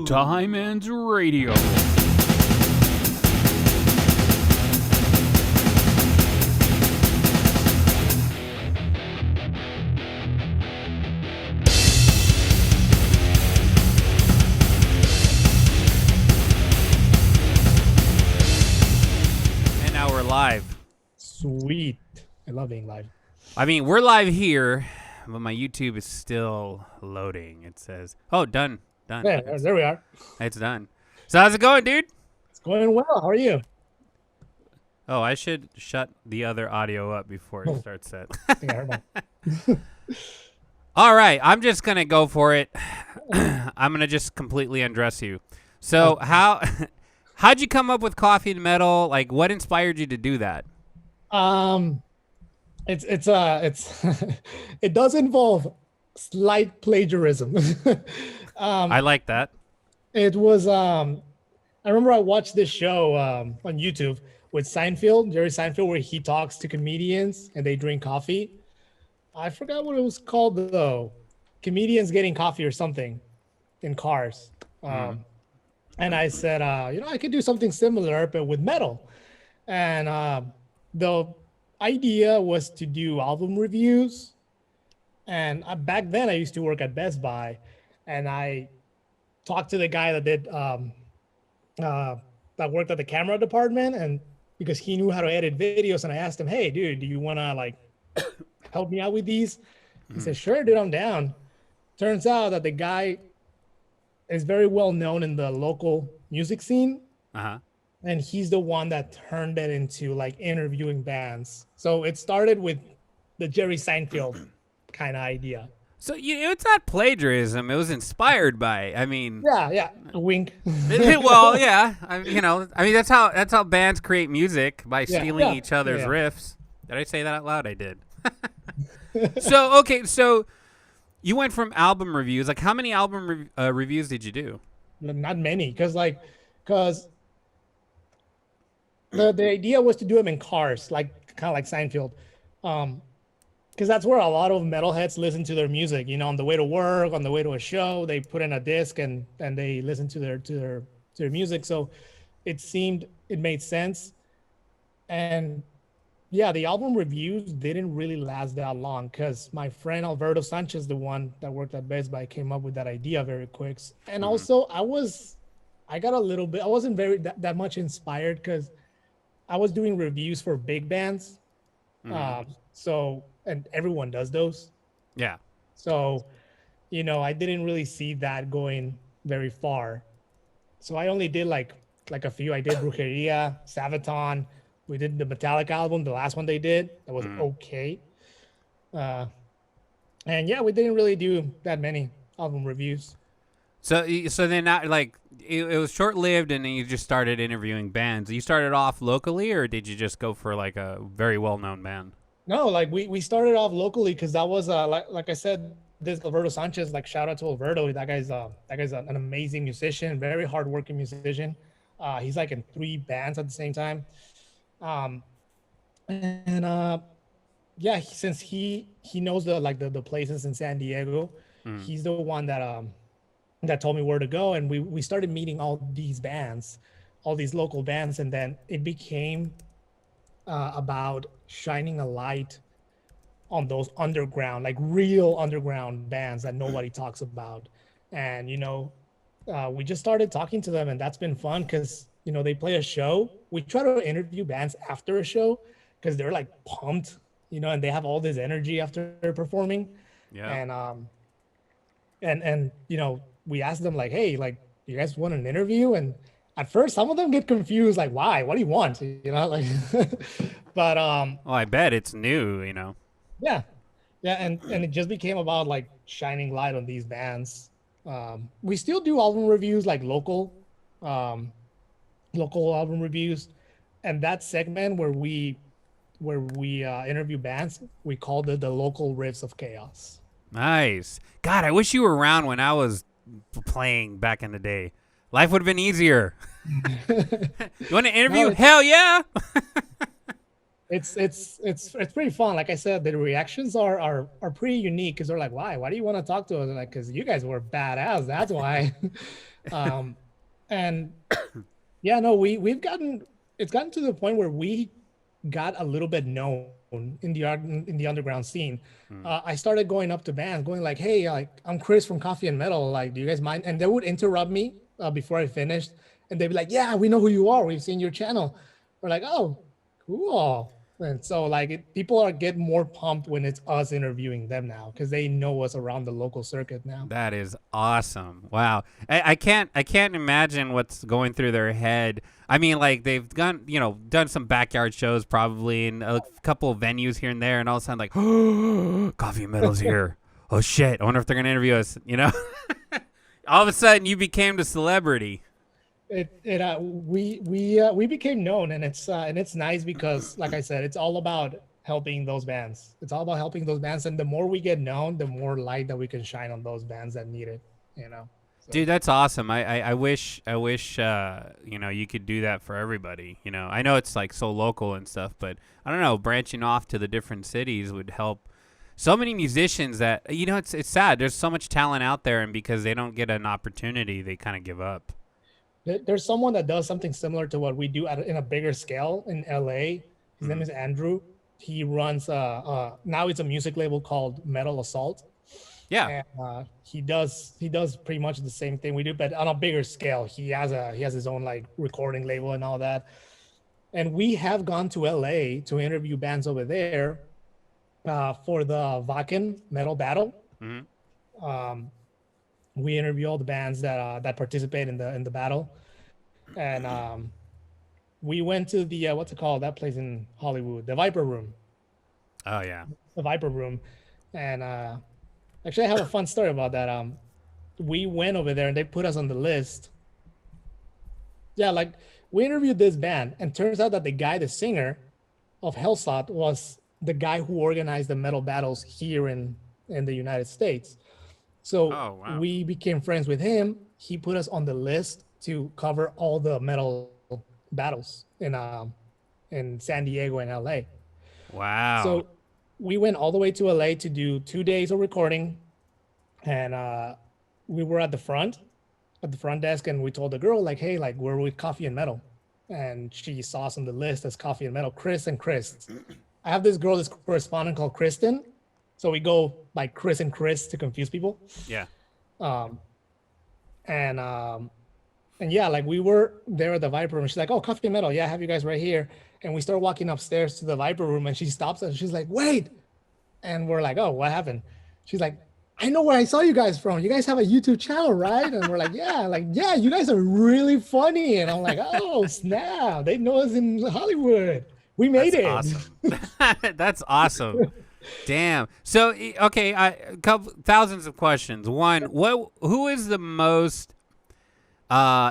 TimeEnds Radio. And now we're live. Sweet. I love being live. I mean, we're live here, but my YouTube is still loading. It says, oh, done. Yeah, there we are. It's done. So how's it going, dude? It's going well. How are you? Oh, I should shut the other audio up before it starts it. I think I heard that. All right, I'm just going to go for it. I'm going to just completely undress you. So how'd you come up with Coffee and Metal? Like, what inspired you to do that? It's it does involve slight plagiarism. I like that. It was I remember I watched this show on YouTube with Jerry Seinfeld, where he talks to comedians and they drink coffee. I forgot what it was called though. Comedians getting coffee or something in cars. And I said, I could do something similar but with metal. And the idea was to do album reviews. And back then I used to work at Best Buy, and I talked to the guy that did that worked at the camera department, and because he knew how to edit videos, and I asked him, hey dude, do you want to like help me out with these? He said, sure dude, I'm down. Turns out that the guy is very well known in the local music scene. And he's the one that turned it into like interviewing bands. So it started with the Jerry Seinfeld kind of idea. So it's not plagiarism. It was inspired by. I mean, yeah, a wink. Well, yeah. I mean, that's how bands create music, by stealing each other's riffs. Did I say that out loud? I did. So you went from album reviews. Like, how many album reviews did you do? Not many, because the idea was to do them in cars, like kind of like Seinfeld. Because that's where a lot of metalheads listen to their music. On the way to work, on the way to a show, they put in a disc and they listen to their music. So it made sense. And yeah, the album reviews didn't really last that long because my friend Alberto Sanchez, the one that worked at Best Buy, came up with that idea very quick. And also I wasn't very that much inspired because I was doing reviews for big bands. And everyone does those. Yeah. So, I didn't really see that going very far. So I only did like a few. I did Brujeria, Sabaton. We did the Metallica album, the last one they did. That was okay. And yeah, we didn't really do that many album reviews. So then, not like it was short-lived, and then you just started interviewing bands. You started off locally, or did you just go for like a very well-known band? No, like we started off locally because that was like I said, this Alberto Sanchez. Like, shout out to Alberto. That guy's an amazing musician, very hardworking musician. He's like in 3 bands at the same time. Since he knows the places in San Diego, he's the one that told me where to go, and we started meeting all these bands, all these local bands, and then it became about shining a light on those underground, like real underground bands that nobody talks about. And we just started talking to them, and that's been fun because they play a show. We try to interview bands after a show because they're like pumped, and they have all this energy after they're performing. Yeah. And we asked them like, hey, like, you guys want an interview? And at first some of them get confused, like, why? What do you want? Like but I bet it's new, Yeah, and it just became about like shining light on these bands. We still do album reviews, like local album reviews, and that segment where we interview bands, we called it the local riffs of chaos. Nice. God, I wish you were around when I was playing back in the day. Life would have been easier. You want to interview? No, hell yeah. It's pretty fun. Like I said, the reactions are pretty unique because they're like, why do you want to talk to us? They're like, because you guys were badass, that's why. um and yeah, no, we've gotten, it's gotten to the point where we got a little bit known in the underground scene. Hmm. I started going up to bands, going like, "Hey, like I'm Chris from Coffee and Metal. Like, do you guys mind?" And they would interrupt me before I finished, and they'd be like, "Yeah, we know who you are. We've seen your channel." We're like, "Oh, cool." And so like people are getting more pumped when it's us interviewing them now because they know us around the local circuit now. That is awesome. Wow. I can't imagine what's going through their head. I mean, like they've done some backyard shows probably and a couple of venues here and there, and all of a sudden like, oh, Coffee and Metal's here. Oh shit. I wonder if they're gonna interview us, All of a sudden you became the celebrity. We became known, and it's nice because like I said, it's all about helping those bands. It's all about helping those bands, and the more we get known, the more light that we can shine on those bands that need it, so. Dude, that's awesome. I wish you could do that for everybody. I know it's like so local and stuff, but I don't know, branching off to the different cities would help so many musicians that it's sad. There's so much talent out there, and because they don't get an opportunity, they kind of give up. There's someone that does something similar to what we do in a bigger scale in LA. His name is Andrew. He runs now it's a music label called Metal Assault. Yeah. And he does pretty much the same thing we do, but on a bigger scale. He has his own like recording label and all that. And we have gone to LA to interview bands over there for the Vakken Metal Battle. Mm-hmm. We interview all the bands that participate in the battle, and we went to the what's it called, that place in Hollywood, the Viper Room. Oh yeah. The Viper Room, and actually I have a fun story about that. We went over there and they put us on the list. Yeah, like we interviewed this band, and turns out that the singer of Hellsot, was the guy who organized the metal battles here in the United States. So wow. we became friends with him. He put us on the list to cover all the metal battles in San Diego and LA. Wow. So we went all the way to LA to do 2 days of recording, and we were at the front desk, and we told the girl like, "Hey, like we're with Coffee and Metal," and she saw us on the list as Coffee and Metal, Chris and Chris. I have this girl, this correspondent called Kristen. So we go by Chris and Chris to confuse people. Yeah. And yeah, like we were there at the Viper Room. She's like, "Oh, Coffee and Metal. Yeah, I have you guys right here." And we start walking upstairs to the Viper Room, and she stops us. She's like, "Wait." And we're like, "Oh, what happened?" She's like, "I know where I saw you guys from. You guys have a YouTube channel, right?" And we're like, yeah, you guys are really funny." And I'm like, "Oh, snap. They know us in Hollywood. We made it." Awesome. That's awesome. Damn. So okay, a couple thousands of questions. One, who is the most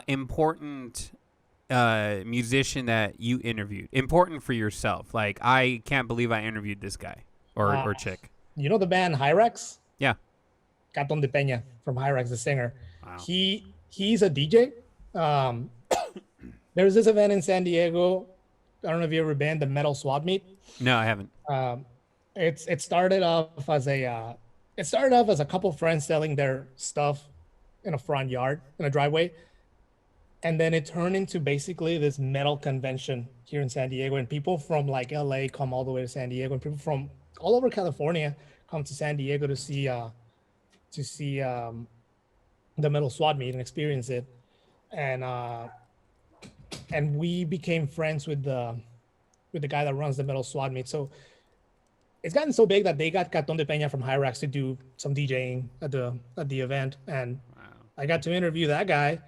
important musician that you interviewed? Important for yourself. Like, I can't believe I interviewed this guy or chick. You know the band Hyrax? Yeah. Caton de Peña from Hyrax, the singer. Wow. He's a DJ. There's this event in San Diego. I don't know if you ever been, the Metal Swap Meet. No, I haven't. It started off as a couple friends selling their stuff in a front yard, in a driveway, and then it turned into basically this metal convention here in San Diego, and people from like LA come all the way to San Diego, and people from all over California come to San Diego to see the Metal Swap Meet and experience it, and we became friends with the guy that runs the Metal Swap Meet. So it's gotten so big that they got Caton de Peña from Hyrax to do some DJing at the event, and wow. I got to interview that guy.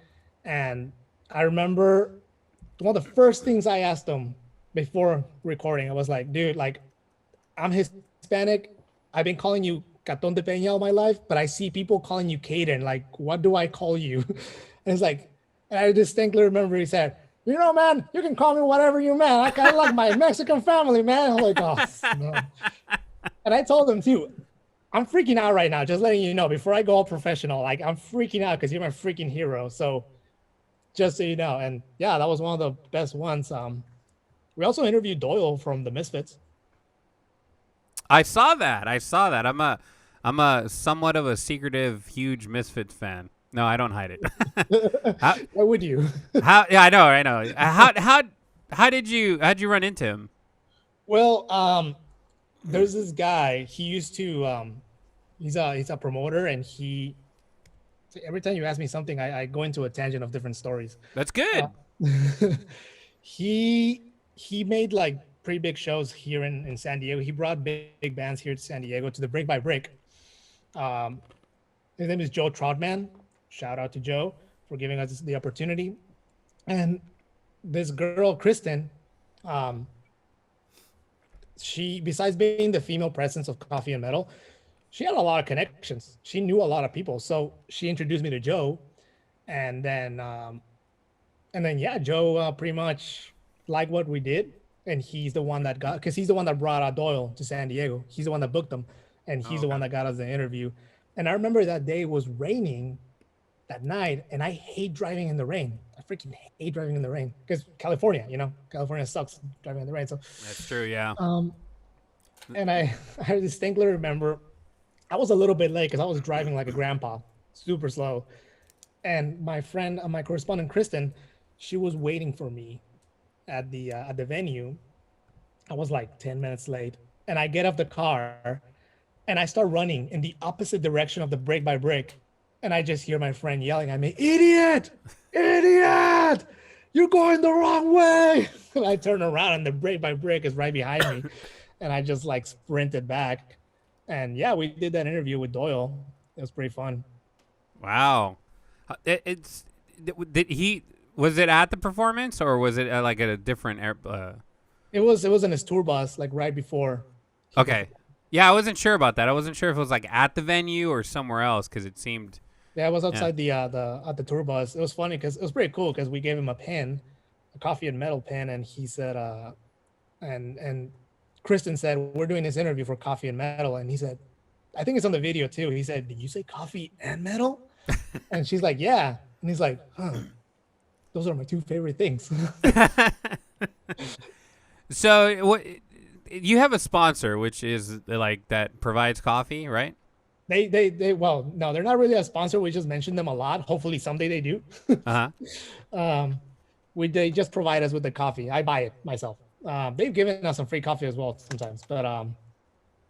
And I remember one of the first things I asked him before recording, I was like, "Dude, like, I'm Hispanic. I've been calling you Caton de Peña all my life, but I see people calling you Caden. Like, what do I call you?" And it's like, and I distinctly remember he said, "You know, man, you can call me whatever you man. I kind of like my Mexican family, man." I'm like, "Oh, no." And I told him too, "I'm freaking out right now, just letting you know, before I go all professional, like I'm freaking out because you're my freaking hero. So just so you know." And yeah, that was one of the best ones. We also interviewed Doyle from the Misfits. I saw that. I'm a somewhat of a secretive, huge Misfits fan. No, I don't hide it. how, Why would you? Yeah, I know. How'd you run into him? Well, there's this guy. He used to he's a promoter, and every time you ask me something, I go into a tangent of different stories. That's Uh, good. he made like pretty big shows here in San Diego. He brought big bands here to San Diego to the Brick by Brick. Um, his name is Joe Troutman. Shout out to Joe for giving us the opportunity. And this girl, Kristen, um, she, besides being the female presence of Coffee and Metal, she had a lot of connections. She knew a lot of people. So she introduced me to Joe. And then yeah, Joe pretty much liked what we did. And he's the one that got, because he's the one that brought Doyle to San Diego. He's the one that booked them. And he's the one that got us the interview. And I remember that day was raining that night, and I hate driving in the rain. I freaking hate driving in the rain because California, California sucks driving in the rain. So That's true. Yeah. and I distinctly remember I was a little bit late because I was driving like a grandpa, super slow. And my friend, my correspondent Kristen, she was waiting for me at the venue. I was like 10 minutes late, and I get off the car, and I start running in the opposite direction of the Brick by Brick, and I just hear my friend yelling at me, "Idiot! Idiot! You're going the wrong way!" And I turn around, and the Brick by Brick is right behind me, and I just like sprinted back. And yeah, we did that interview with Doyle. It was pretty fun. Wow. Did he? Was it at the performance or was it like at a different air? It was in his tour bus, like right before. Okay. Yeah, I wasn't sure about that. I wasn't sure if it was like at the venue or somewhere else because it seemed. Yeah, it was outside the at the tour bus. It was funny because it was pretty cool because we gave him a pen, a Coffee and Metal pen, and he said, and Kristen said, "We're doing this interview for Coffee and Metal," and he said, I think it's on the video too. He said, "Did you say coffee and metal?" And she's like, "Yeah," and he's like, "Huh, those are my two favorite things." So what? You have a sponsor, which is like that provides coffee, right? Well, no, they're not really a sponsor. We just mention them a lot. Hopefully someday they do. Uh huh. They just provide us with the coffee. I buy it myself. They've given us some free coffee as well sometimes, but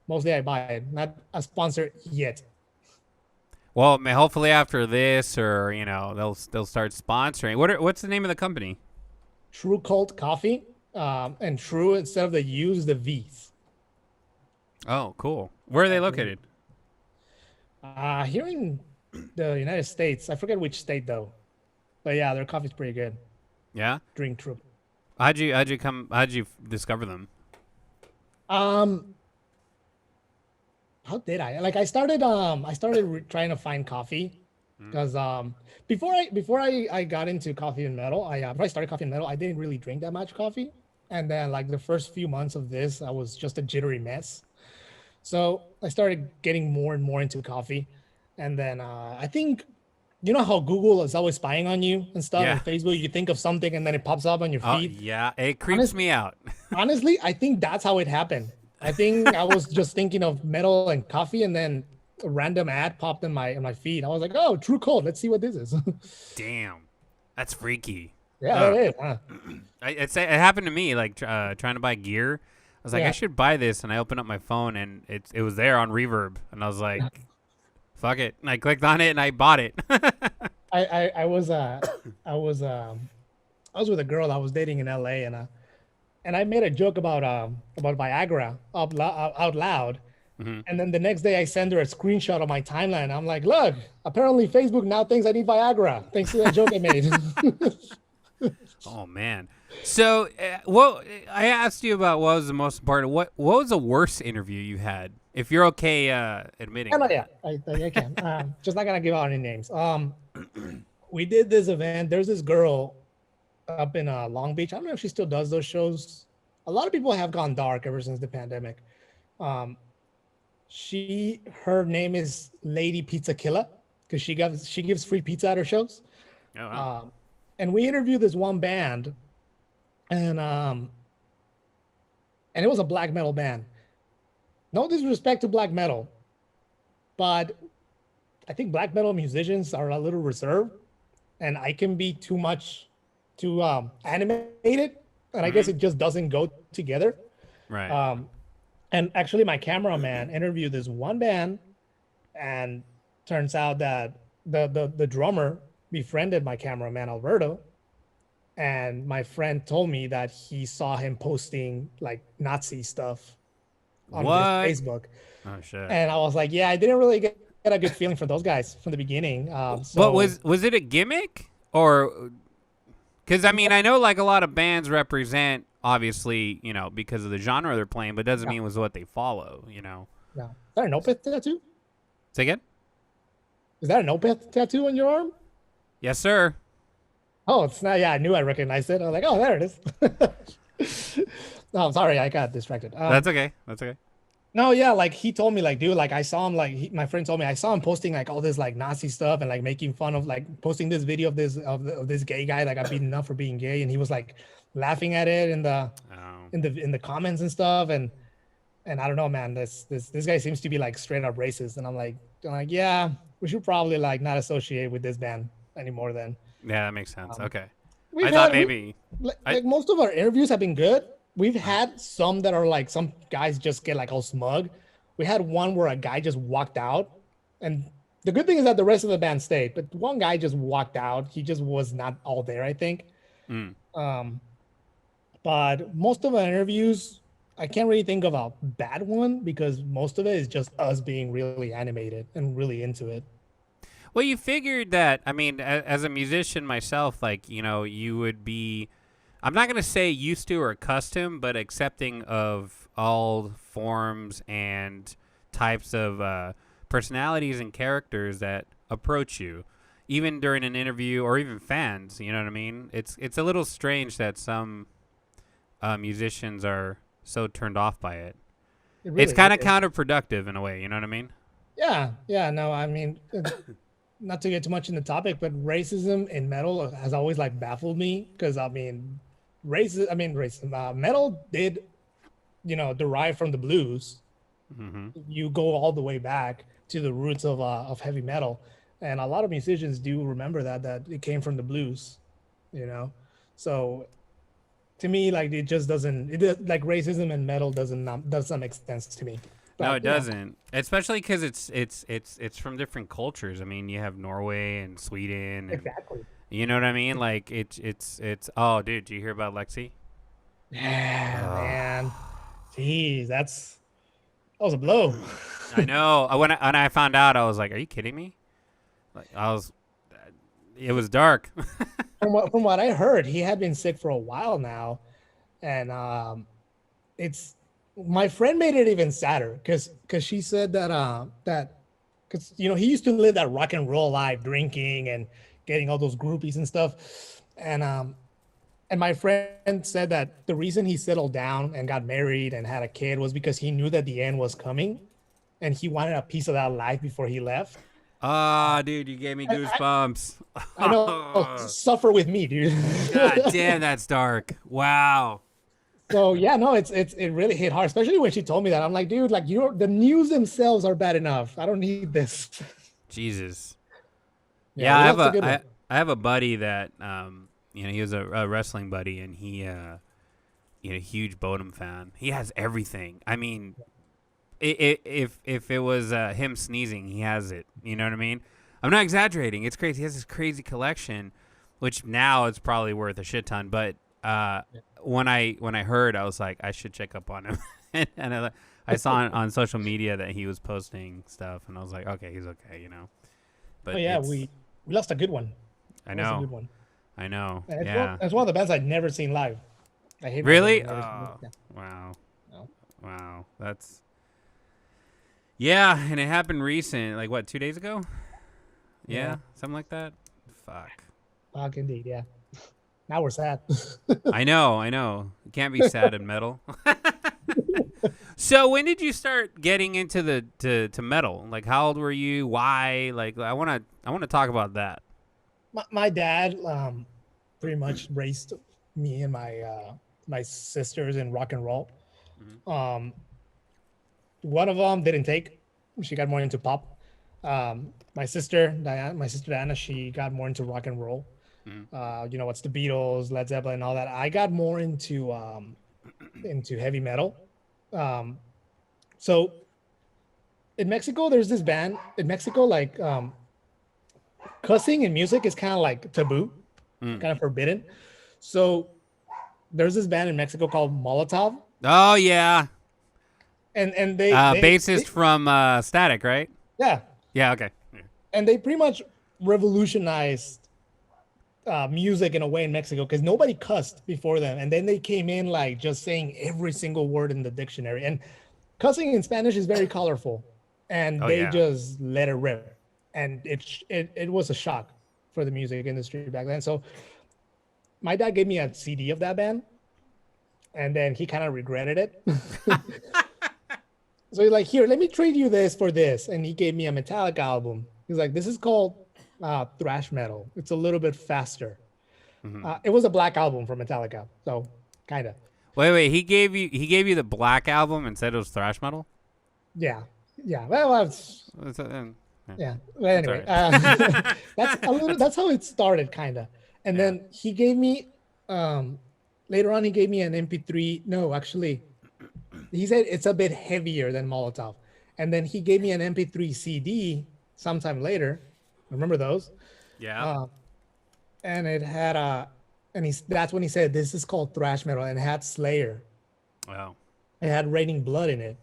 mostly I buy it. Not a sponsor yet. Well, hopefully after this, or they'll start sponsoring. What's the name of the company? True Cult Coffee, and True, instead of the U's, the V's. Oh, cool. Where are they located? Here in the United States, I forget which state though, but yeah, their coffee's pretty good. Yeah. Drink True. How'd you discover them? How did I? Like I started trying to find coffee because before I got into Coffee and Metal, before I started Coffee and Metal, I didn't really drink that much coffee, and then like the first few months of this, I was just a jittery mess. So I started getting more and more into coffee, and then I think how Google is always spying on you and stuff, Yeah. and Facebook, you think of something and then it pops up on your Oh, feed. yeah. It creeps me out. Honestly, I think that's how it happened. I think I was just thinking of metal and coffee, and then a random ad popped in my feed. I was like, "Oh, True Code. Let's see what this is." Damn. That's freaky. Yeah, it is. Huh? It happened to me, like trying to buy gear. I was like, Yeah. I should buy this, and I opened up my phone, and it was there on Reverb, and I was like, fuck it. And I clicked on it, and I bought it. I was with a girl I was dating in LA, and I made a joke about Viagra out loud. Mm-hmm. And then the next day I send her a screenshot of my timeline. I'm like, "Look, apparently Facebook now thinks I need Viagra thanks to that joke I made." Oh man. So, I asked you about what was the most important. What was the worst interview you had? If you're okay admitting. Oh, no, yeah, I can. Just not gonna give out any names. We did this event. There's this girl up in Long Beach. I don't know if she still does those shows. A lot of people have gone dark ever since the pandemic. Her name is Lady Pizza Killer because she gives free pizza at her shows. Oh, wow. And we interviewed this one band, and and it was a black metal band. No disrespect to black metal, but I think black metal musicians are a little reserved, and I can be too animated, and I guess Mm-hmm. it just doesn't go together. Right. Um, and actually, my cameraman interviewed this one band, and turns out that the drummer befriended my cameraman Alberto, and my friend told me that he saw him posting like Nazi stuff on his What? Facebook, Oh shit. and I was like, yeah, I didn't really get a good feeling for those guys from the beginning. But So was it a gimmick or? Because I mean, I know like a lot of bands represent obviously, because of the genre they're playing, but doesn't yeah, mean it was what they follow. yeah. Is that an Opeth tattoo? Say again? Is that an Opeth tattoo on your arm? Yes, sir. Oh, it's not. Yeah, I knew I recognized it. I was like, oh, there it is. No, I'm sorry, I got distracted. That's okay. That's okay. No, yeah, like he told me, like, dude, like I saw him, like my friend told me I saw him posting like all this like Nazi stuff and like making fun of like posting this video of this gay guy that got beaten up for being gay, and he was like laughing at it in the Oh. in the comments and stuff, and I don't know, man, this guy seems to be like straight up racist, and I'm like, yeah, we should probably like not associate with this band anymore. Then Yeah, that makes sense. Okay. we've I thought had maybe. like most of our interviews have been good. We've had some that are like some guys just get like all smug. We had one where a guy just walked out, and the good thing is that the rest of the band stayed, but one guy just walked out. He just was not all there, I think. Mm. But most of our interviews, I can't really think of a bad one because most of it is just us being really animated and really into it. Well, you figured that, I mean, as a musician myself, like, you would be, I'm not going to say used to or accustomed, but accepting of all forms and types of personalities and characters that approach you, even during an interview or even fans, you know what I mean? It's a little strange that some musicians are so turned off by it. It really It's kind of is. counterproductive in a way, you know what I mean? Yeah, no, I mean, not to get too much in the topic, but racism in metal has always like baffled me because I mean, racism, metal did, derive from the blues. Mm-hmm. You go all the way back to the roots of heavy metal, and a lot of musicians do remember that it came from the blues, you know. So to me, like it just doesn't, like racism and metal doesn't make sense to me. No, But it doesn't. Especially because it's from different cultures. I mean, you have Norway and Sweden, and exactly. you know what I mean. Like it's. Oh, dude, do you hear about Lexi? Yeah, Oh. man. Jeez, that was a blow. I know. When I found out, I was like, "Are you kidding me?" Like I was. It was dark. From what I heard, he had been sick for a while now, and it's my friend made it even sadder because she said that because he used to live that rock and roll life, drinking and getting all those groupies and stuff, and my friend said that the reason he settled down and got married and had a kid was because he knew that the end was coming, and he wanted a piece of that life before he left. Ah, dude, you gave me goosebumps. I know, suffer with me, dude. God damn, that's dark. Wow. So yeah, no, it really hit hard, especially when she told me that. I'm like, dude, like the news themselves are bad enough. I don't need this. Jesus. Yeah, Yeah, that's a good one. I have a buddy that he was a wrestling buddy, and he huge Bodum fan. He has everything. I mean, if it was him sneezing, he has it. You know what I mean? I'm not exaggerating. It's crazy. He has this crazy collection, which now it's probably worth a shit ton. But when I heard, I was like, I should check up on him. And I saw on social media that he was posting stuff, and I was like, okay, he's okay, But Oh yeah, we lost a good one. I That was a know. good one. I know. And Yeah. it's one of the bands I'd never seen live. I hate Really? myself for never seeing it. Wow. No. Wow. That's. Yeah, and it happened recent. Like what? 2 days ago? Yeah, Yeah. something like that. Fuck. Fuck indeed, yeah. Now we're sad. I know. You can't be sad in metal. So when did you start getting into to metal? Like how old were you? Why? Like I want to talk about that. My dad pretty much raised me and my sisters in rock and roll. One of them didn't take. She got more into pop. My sister Diana, she got more into rock and roll. What's the Beatles, Led Zeppelin, all that. I got more into heavy metal. Um, so in Mexico, there's this band in Mexico, like cussing in music is kind of like taboo, kind of forbidden. So there's this band in Mexico called Molotov, Oh yeah, and bassist from Static, right? yeah, Yeah. Okay. and they pretty much revolutionized music in a way in Mexico because nobody cussed before them, and then they came in like just saying every single word in the dictionary. And cussing in Spanish is very colorful, and Oh they yeah. just let it rip, and it was a shock for the music industry back then. So my dad gave me a CD of that band, and then he kind of regretted it. So he's like, "Here, let me trade you this for this," and he gave me a Metallica album. He's like, "This is called thrash metal. It's a little bit faster." It was a black album from Metallica, so kind of. Wait. He gave you the Black Album and said it was thrash metal. Yeah, yeah. Well, yeah. Well, anyway, right. that's how it started, kind of. And then he gave me later on he gave me an MP3. No, actually, he said it's a bit heavier than Molotov. And then he gave me an MP3 CD sometime later. Remember those? Yeah. And it had that's when he said this is called thrash metal, and it had Slayer. Wow. It had Raining Blood in it,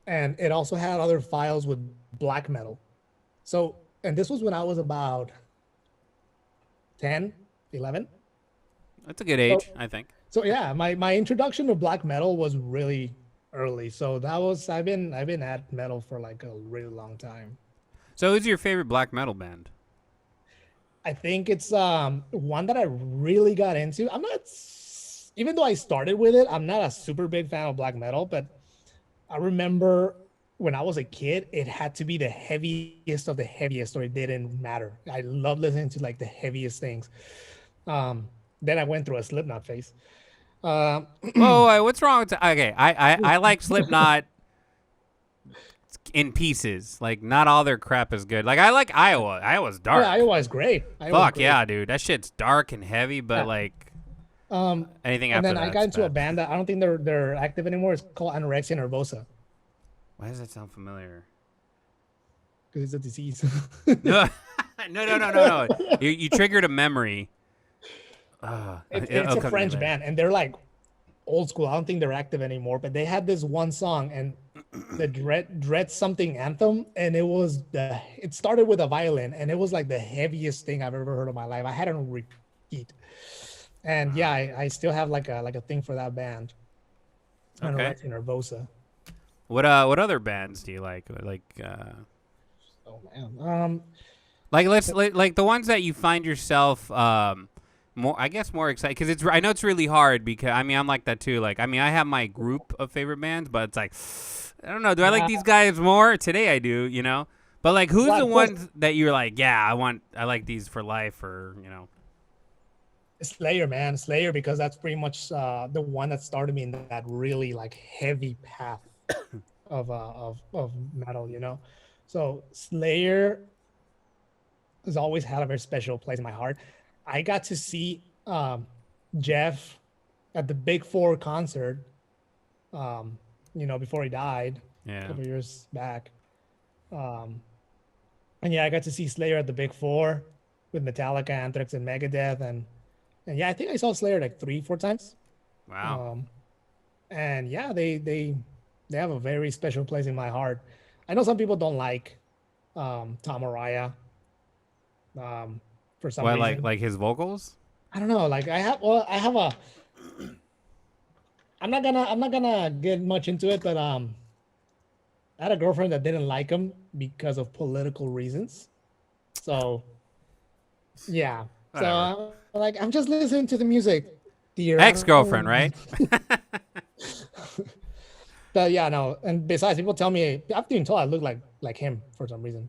and it also had other files with black metal. So, and this was when I was about 10, 11. That's a good age, I think. So yeah, my introduction to black metal was really early. So I've been at metal for like a really long time. So who's your favorite black metal band? I think it's one that I really got into. I'm not, even though I started with it, I'm not a super big fan of black metal, but I remember when I was a kid, it had to be the heaviest of the heaviest, or it didn't matter. I love listening to like the heaviest things. Then I went through a Slipknot phase. Whoa, what's wrong with okay? I like Slipknot in pieces. Like not all their crap is good. Like I like Iowa. Iowa's dark. Yeah, Iowa is great. Fuck yeah, dude. That shit's dark and heavy, but Yeah. like anything And after then that. I got into a band that I don't think they're active anymore. It's called anorexia nervosa Why does that sound familiar? because it's a disease. No. You triggered a memory. It's a French band, and they're like old school. I don't think they're active anymore, but they had this one song, and the dread something anthem, and it started with a violin, and it was like the heaviest thing I've ever heard in my life. I had it on repeat, and yeah, I still have like a thing for that band. Okay. Anorexia nervosa. What other bands do you like? Oh man. Like the ones that you find yourself more excited because I know it's really hard because I'm like that too. Like I have my group of favorite bands, but it's like I don't know. Do I like these guys more? Today I do, you know. But like, who's the ones that you're like, yeah, I like these for life, or you know? Slayer, man, Slayer, because that's pretty much the one that started me in that really like heavy path of metal, you know. So Slayer has always had a very special place in my heart. I got to see Jeff at the Big Four concert, before he died a couple years back. And yeah, I got to see Slayer at the Big Four with Metallica, Anthrax, and Megadeth, and yeah, I think I saw Slayer like 3-4 times. Wow. And yeah, they have a very special place in my heart. I know some people don't like Tom Araya. For some reason. Like his vocals? I don't know. Like I'm not gonna get much into it, but I had a girlfriend that didn't like him because of political reasons. So yeah. Whatever. So I'm just listening to the music, dear. Ex-girlfriend, right? But yeah, no. And besides, people tell me I've been told I look like him for some reason.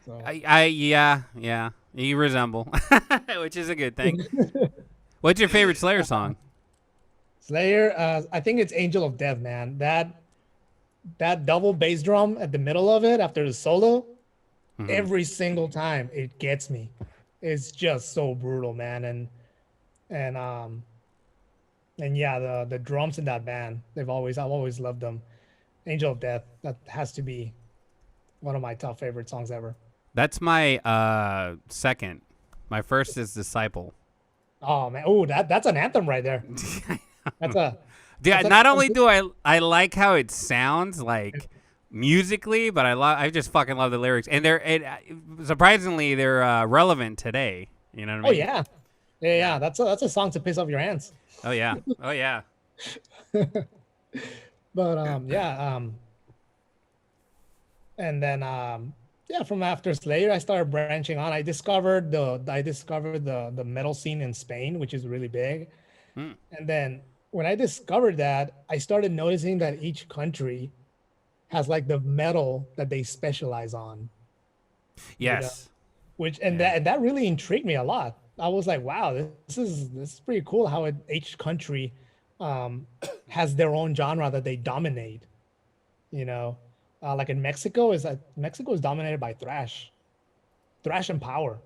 So. Yeah. You resemble, which is a good thing. What's your favorite Slayer song? Slayer, I think it's Angel of Death, man. That double bass drum at the middle of it after the solo, Hmm. every single time it gets me. It's just so brutal, man. And and yeah, the drums in that band, I've always loved them. Angel of Death, that has to be one of my top favorite songs ever. That's my second. My first is Disciple. Oh man, oh that's an anthem right there. That's a that's Dude, an not anthem only too. do I like how it sounds like musically, but I just fucking love the lyrics, and surprisingly they're relevant today. You know what Oh I mean? yeah, yeah, Yeah. yeah. That's a song to piss off your hands. Oh yeah. Oh yeah. But and then yeah, from after Slayer, I started branching on. I discovered the metal scene in Spain, which is really big. Mm. And then when I discovered that, I started noticing that each country has like the metal that they specialize on, you know, Yes. which Yeah. and that really intrigued me a lot. I was like, wow, this is pretty cool how each country um, has their own genre that they dominate. You know, like in Mexico is dominated by thrash and power.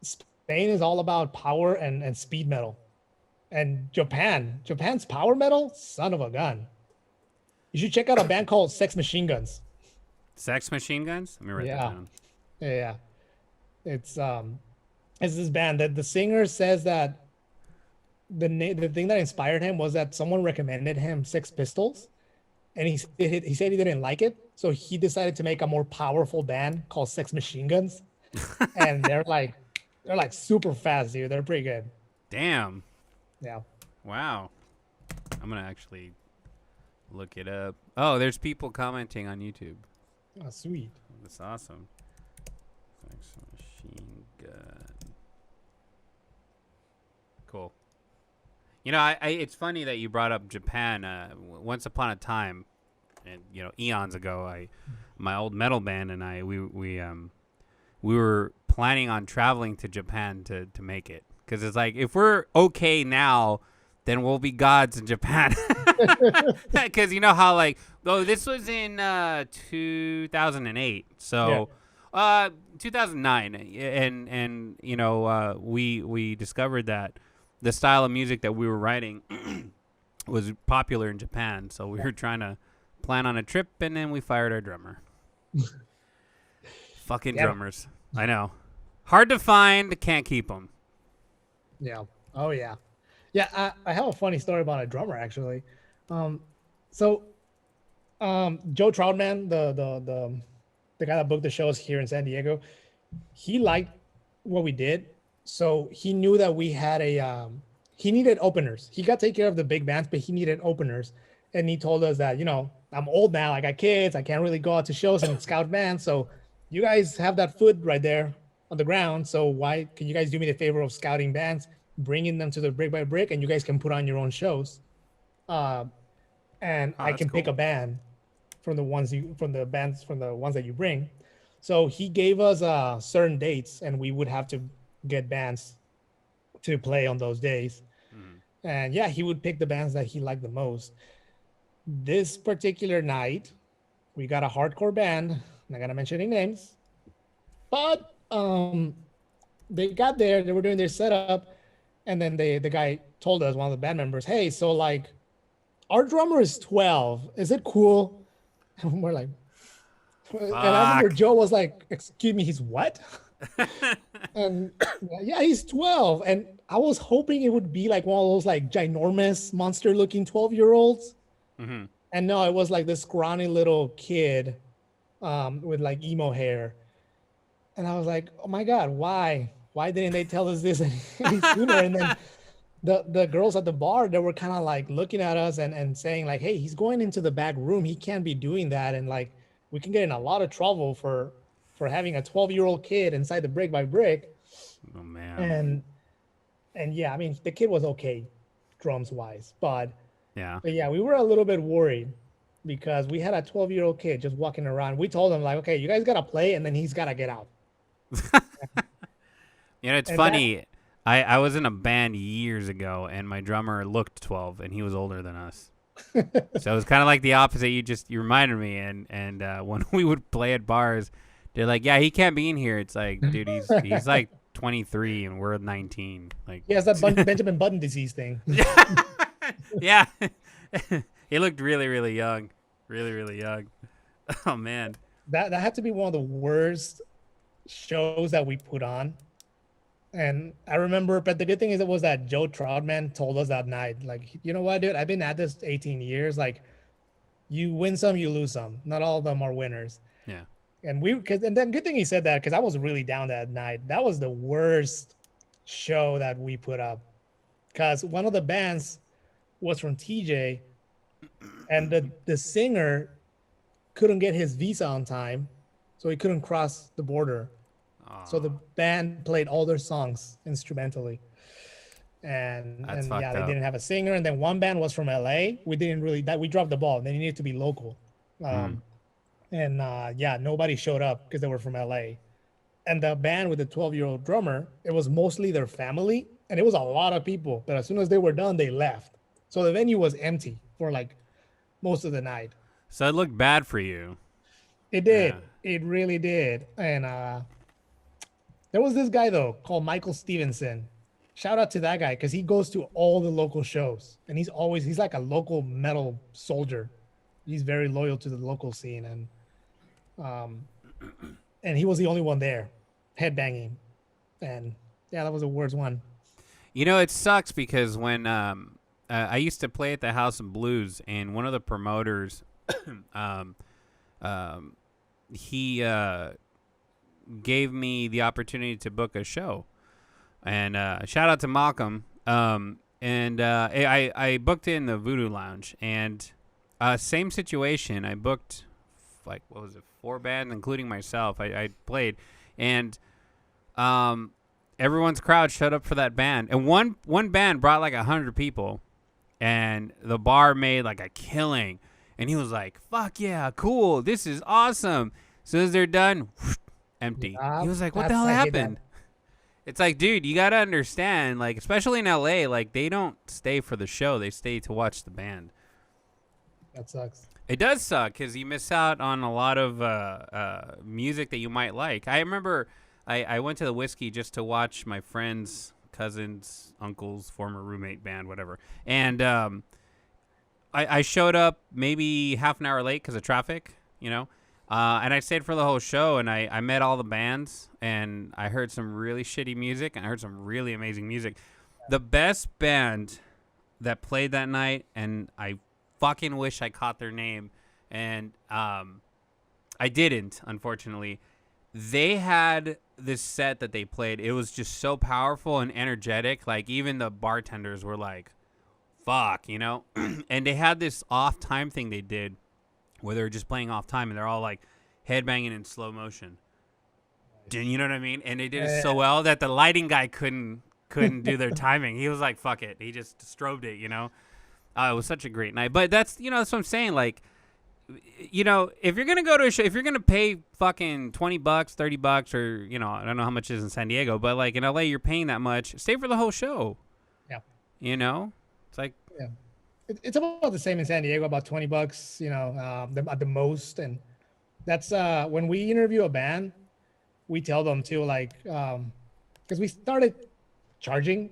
Spain is all about power and speed metal, and Japan's power metal, son of a gun. You should check out a band called Sex Machine Guns. Sex Machine Guns. Let me write that Yeah, down. yeah, yeah. It's it's this band that the singer says that the thing that inspired him was that someone recommended him Sex Pistols, and he said he didn't like it, so he decided to make a more powerful band called Sex Machine Guns, and they're like super fast, dude. They're pretty good. Damn. Yeah. Wow. I'm gonna actually look it up. Oh, there's people commenting on YouTube. Oh, sweet. That's awesome. Sex Machine Gun. Cool. You know, it's funny that you brought up Japan. Once upon a time, and eons ago, my old metal band and we were planning on traveling to Japan to make it, because it's like, if we're okay now, then we'll be gods in Japan. Because you know how, like, this was in 2008, Yeah. so 2009, and we discovered that the style of music that we were writing was popular in Japan, so we were trying to plan on a trip, and then we fired our drummer. Fucking Yeah. drummers. I know. Hard to find, can't keep them. Yeah. Oh yeah. Yeah. I have a funny story about a drummer actually. Um, so Joe Troutman, the guy that booked the shows here in San Diego, he liked what we did, so he knew that we had he needed openers. He got to take care of the big bands, but he needed openers, and he told us that, I'm old now, I got kids, I can't really go out to shows and scout bands, so you guys have that foot right there on the ground, so why can you guys do me the favor of scouting bands, bringing them to the Brick by Brick, and you guys can put on your own shows, uh, and Oh, I that's can pick a cool. band from the bands from the ones that you bring. So he gave us certain dates, and we would have to get bands to play on those days. Mm. And yeah, he would pick the bands that he liked the most. This particular night, we got a hardcore band. I'm not gonna mention any names, but they got there. They were doing their setup, and then the guy told us, one of the band members, "Hey, so like, our drummer is 12. Is it cool?" And we're like, and I remember Fuck. Joe was like, "Excuse me, he's what?" And yeah, he's 12. And I was hoping it would be like one of those like ginormous monster looking 12-year-olds. Hmm. And no, it was like this scrawny little kid with like emo hair. And I was like, oh my God, why? Why didn't they tell us this any sooner? And then the girls at the bar, they were kind of like looking at us and saying like, hey, he's going into the back room. He can't be doing that. And like, we can get in a lot of trouble for having a 12-year-old kid inside the Brick by Brick. Oh man. And yeah, I mean, the kid was okay drums wise, Yeah. but yeah, we were a little bit worried because we had a 12-year-old kid just walking around. We told him like, okay, you guys gotta play, and then he's gotta get out. It's And that, funny. I was in a band years ago, and my drummer looked 12, and he was older than us. So it was kind of like the opposite. You reminded me, and when we would play at bars, they're like, "Yeah, he can't be in here." It's like, dude, he's like 23, and we're 19. Like, he has that Benjamin Button disease thing. yeah, he looked really, really young, really, really young. Oh man, That had to be one of the worst shows that we put on. And I remember, but the good thing is it was that Joe Troutman told us that night, like, you know what, dude, I've been at this 18 years. Like, you win some, you lose some. Not all of them are winners. yeah. And then good thing he said that because I was really down that night. That was the worst show that we put up because one of the bands was from TJ, and the singer couldn't get his visa on time, so he couldn't cross the border. So the band played all their songs instrumentally, and yeah, they didn't have a singer. And then one band was from LA. We dropped the ball. They needed to be local, and yeah, nobody showed up because they were from LA. And the band with the 12-year-old drummer, it was mostly their family, and it was a lot of people. But as soon as they were done, they left. So the venue was empty for like most of the night. So it looked bad for you. It did. Yeah. It really did. And there was this guy though called Michael Stevenson. Shout out to that guy because he goes to all the local shows, and he's like a local metal soldier. He's very loyal to the local scene, and he was the only one there, headbanging, and yeah, that was the worst one. You know, it sucks because when I used to play at the House of Blues, and one of the promoters, he gave me the opportunity to book a show, and shout out to Malcolm. And I booked it in the Voodoo Lounge, and same situation. I booked like, what was it, 4 bands, including myself. I played, and everyone's crowd showed up for that band, and one band brought like 100 people, and the bar made like a killing, and he was like, "Fuck yeah, cool, this is awesome." As soon as they're done, empty. He was like, "What the hell happened?" It's like, dude, you gotta understand, like, especially in LA, like, they don't stay for the show; they stay to watch the band. That sucks. It does suck because you miss out on a lot of music that you might like. I remember I went to the Whiskey just to watch my friend's cousin's uncle's former roommate band, whatever. And I showed up maybe half an hour late because of traffic, you know. And I stayed for the whole show, and I met all the bands, and I heard some really shitty music, and I heard some really amazing music. The best band that played that night, and I fucking wish I caught their name, and I didn't, unfortunately. They had this set that they played. It was just so powerful and energetic. Like, even the bartenders were like, fuck, you know? And they had this off time thing they did where they were just playing off time, and they're all like headbanging in slow motion. You know what I mean? And they did it so well that the lighting guy couldn't do their timing. He was like, fuck it. He just strobed it, you know? It was such a great night. But that's what I'm saying. Like, you know, if you're going to go to a show, if you're going to pay fucking $20, $30, or, you know, I don't know how much it is in San Diego, but like in LA, you're paying that much. Stay for the whole show. Yeah. You know? It's like, yeah. It's about the same in San Diego, about $20, you know, at the most. And that's when we interview a band, we tell them to, like, because we started charging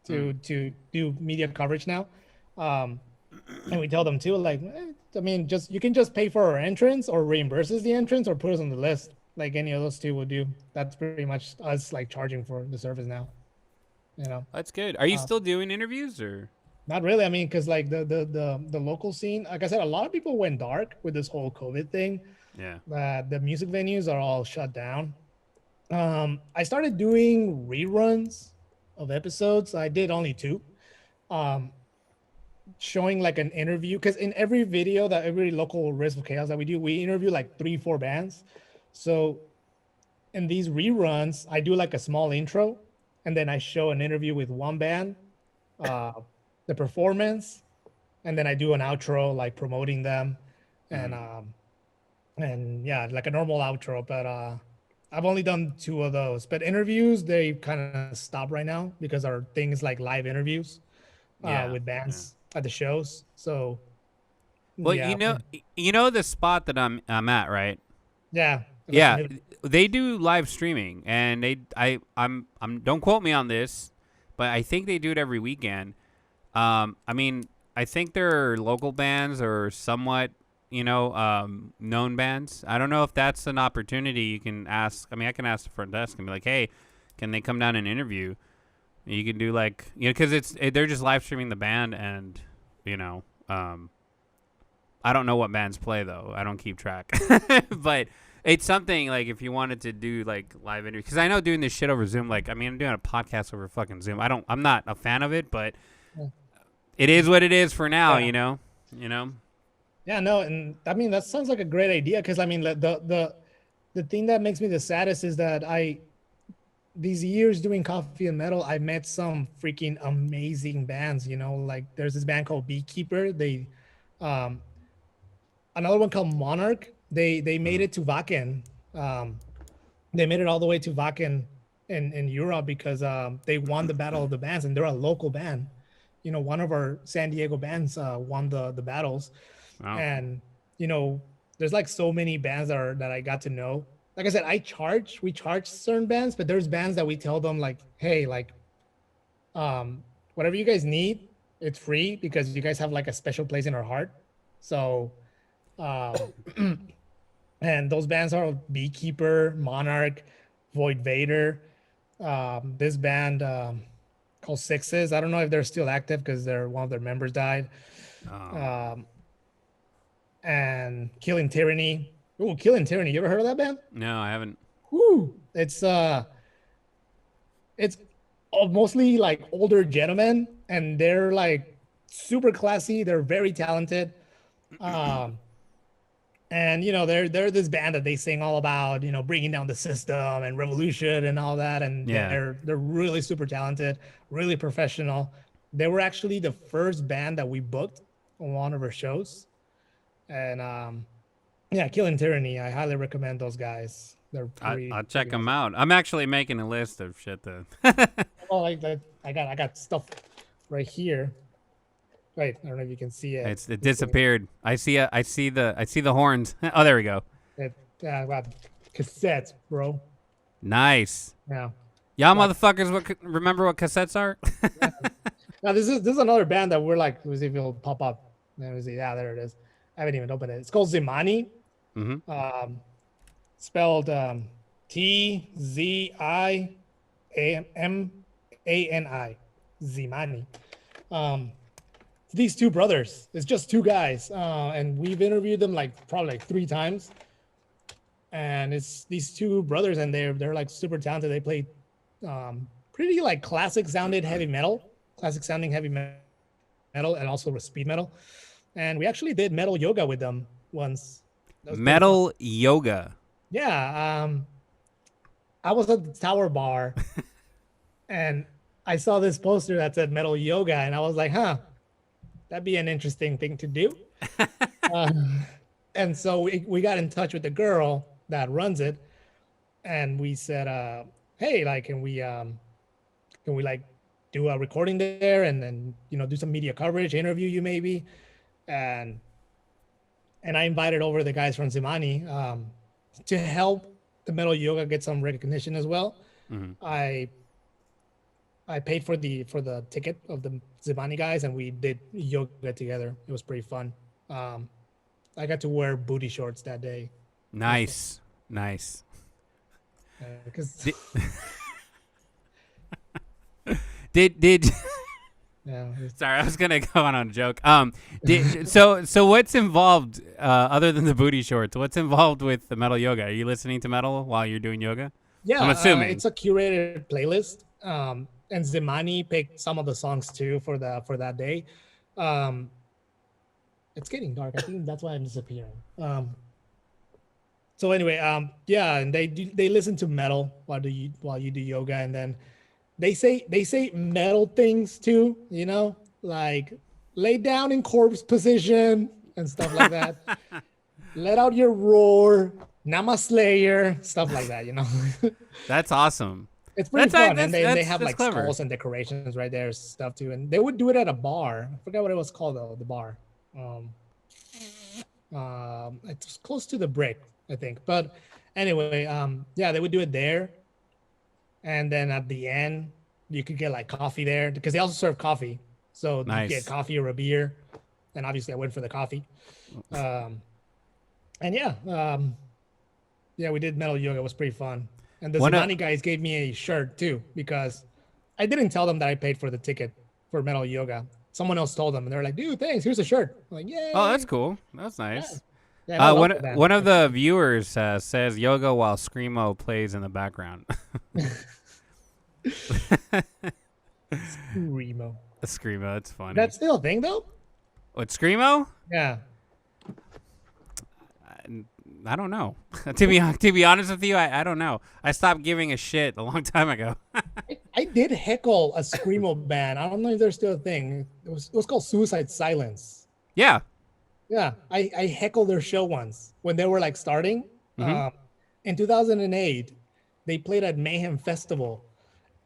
to do media coverage now. And we tell them too, like, I mean, you can just pay for our entrance or reimburse us the entrance or put us on the list. Like any of those two will do. That's pretty much us, like, charging for the service now. You know. That's good. Are you still doing interviews or? Not really. I mean, because like the local scene, like I said, a lot of people went dark with this whole COVID thing. Yeah. The music venues are all shut down. I started doing reruns of episodes. I did only 2. Showing like an interview, because in every video that every local Risk of Chaos that we do, we interview like 3-4 bands. So in these reruns, I do like a small intro, and then I show an interview with one band, the performance, and then I do an outro, like promoting them, and yeah, like a normal outro. But I've only done 2 of those, but interviews they kind of stop right now because our thing is like live interviews Yeah. with Yeah. bands at the shows. So Well, yeah, you know the spot that I'm at, right? yeah, Yeah, they do live streaming, and I'm don't quote me on this, but I think they do it every weekend. I mean, I think they're local bands or somewhat, known bands. I don't know if that's an opportunity you can ask. I mean, I can ask the front desk and be like, hey, can they come down and interview? You can do like, because they're just live streaming the band, and you know, I don't know what bands play though. I don't keep track, but it's something like if you wanted to do like live interviews, because I know doing this shit over Zoom. Like, I mean, I'm doing a podcast over fucking Zoom. I'm not a fan of it, but it is what it is for now. Yeah. You know. Yeah, no, and I mean that sounds like a great idea because I mean the thing that makes me the saddest is that these years doing coffee and metal, I met some freaking amazing bands. Like there's this band called Beekeeper. Um, Another one called Monarch. They made it to Wacken. Um, they made it all the way to Wacken in Europe because they won the battle of the bands and they're a local band. One of our San Diego bands won the battles, Wow. and there's like so many bands that I got to know. Like I said, we charge certain bands, but there's bands that we tell them like, hey, like whatever you guys need, it's free because you guys have like a special place in our heart. So um and those bands are Beekeeper, Monarch, Void Vader, this band called Sixes. I don't know if they're still active because one of their members died. Oh. Um, and Killing Tyranny. Oh, Killing Tyranny. You ever heard of that band? No, I haven't. Woo! It's mostly like older gentlemen, and they're like super classy. They're very talented. Um, and they're this band that they sing all about bringing down the system and revolution and all that, and Yeah. they're really super talented, really professional. They were actually the first band that we booked on one of our shows, and yeah, Killing Tyranny, I highly recommend those guys. They're I'll check pretty them awesome. out. I'm actually making a list of shit to. Oh, I got stuff right here. Wait, I don't know if you can see it. It disappeared. I see the horns. Oh, there we go. Wow, cassettes, bro. Nice. Yeah. Y'all Like, motherfuckers, remember what cassettes are? now this is another band that we're like, let's see if it'll pop up. Let me see. Yeah, there it is. I haven't even opened it. It's called Zimani. Mm-hmm. Spelled Tzimani. Zimani. These 2 brothers. It's just 2 guys, and we've interviewed them like probably like 3 times. And it's these 2 brothers, and they're like super talented. They play pretty like classic sounding heavy metal, and also speed metal. And we actually did metal yoga with them once. That was pretty fun. Metal yoga. Yeah. I was at the Tower Bar, and I saw this poster that said metal yoga, and I was like, huh, that'd be an interesting thing to do. And so we got in touch with the girl that runs it, and we said, hey, like, can we like do a recording there and then do some media coverage, interview you maybe, and I invited over the guys from Zimani to help the metal yoga get some recognition as well. Mm-hmm. I paid for the ticket of the Zimani guys, and we did yoga together. It was pretty fun. I got to wear booty shorts that day. Nice. Because Did yeah, sorry, I was gonna go on a joke. So what's involved other than the booty shorts? What's involved with the metal yoga? Are you listening to metal while you're doing yoga? yeah, I'm assuming. it's a curated playlist. And Zimani picked some of the songs too for that day. It's getting dark. I think that's why I'm disappearing. So anyway, yeah, and they listen to metal while you do yoga, and then they say metal things too, like lay down in corpse position and stuff like that. Let out your roar, Nama Slayer, stuff like that, you know. That's awesome. It's pretty fun, and they have That's like clever. skulls and decorations right there, stuff too. And they would do it at a bar. I forgot what it was called though. The bar. Um, it's close to the Brick, I think. But anyway, yeah, they would do it there, and then at the end, you could get like coffee there because they also serve coffee. So you get Nice. coffee or a beer, and obviously I went for the coffee. Um, and yeah, yeah, we did metal yoga. It was pretty fun. And the One of Zimani guys gave me a shirt too because I didn't tell them that I paid for the ticket for metal yoga. Someone else told them, and they're like, "Dude, thanks. Here's a shirt." I'm like, Oh, that's "Yay!" cool. That's Yeah, nice. yeah. And I love the band. One of the viewers says yoga while screamo plays in the background. Remo. Screamo, that's funny. That's still a thing though. What, screamo? Yeah. I don't know. To be honest with you, I don't know. I stopped giving a shit a long time ago. I did heckle a screamo band. I don't know if they're still a thing. It was called Suicide Silence. Yeah. Yeah, I heckled their show once when they were like starting. Mhm. In 2008, they played at Mayhem Festival,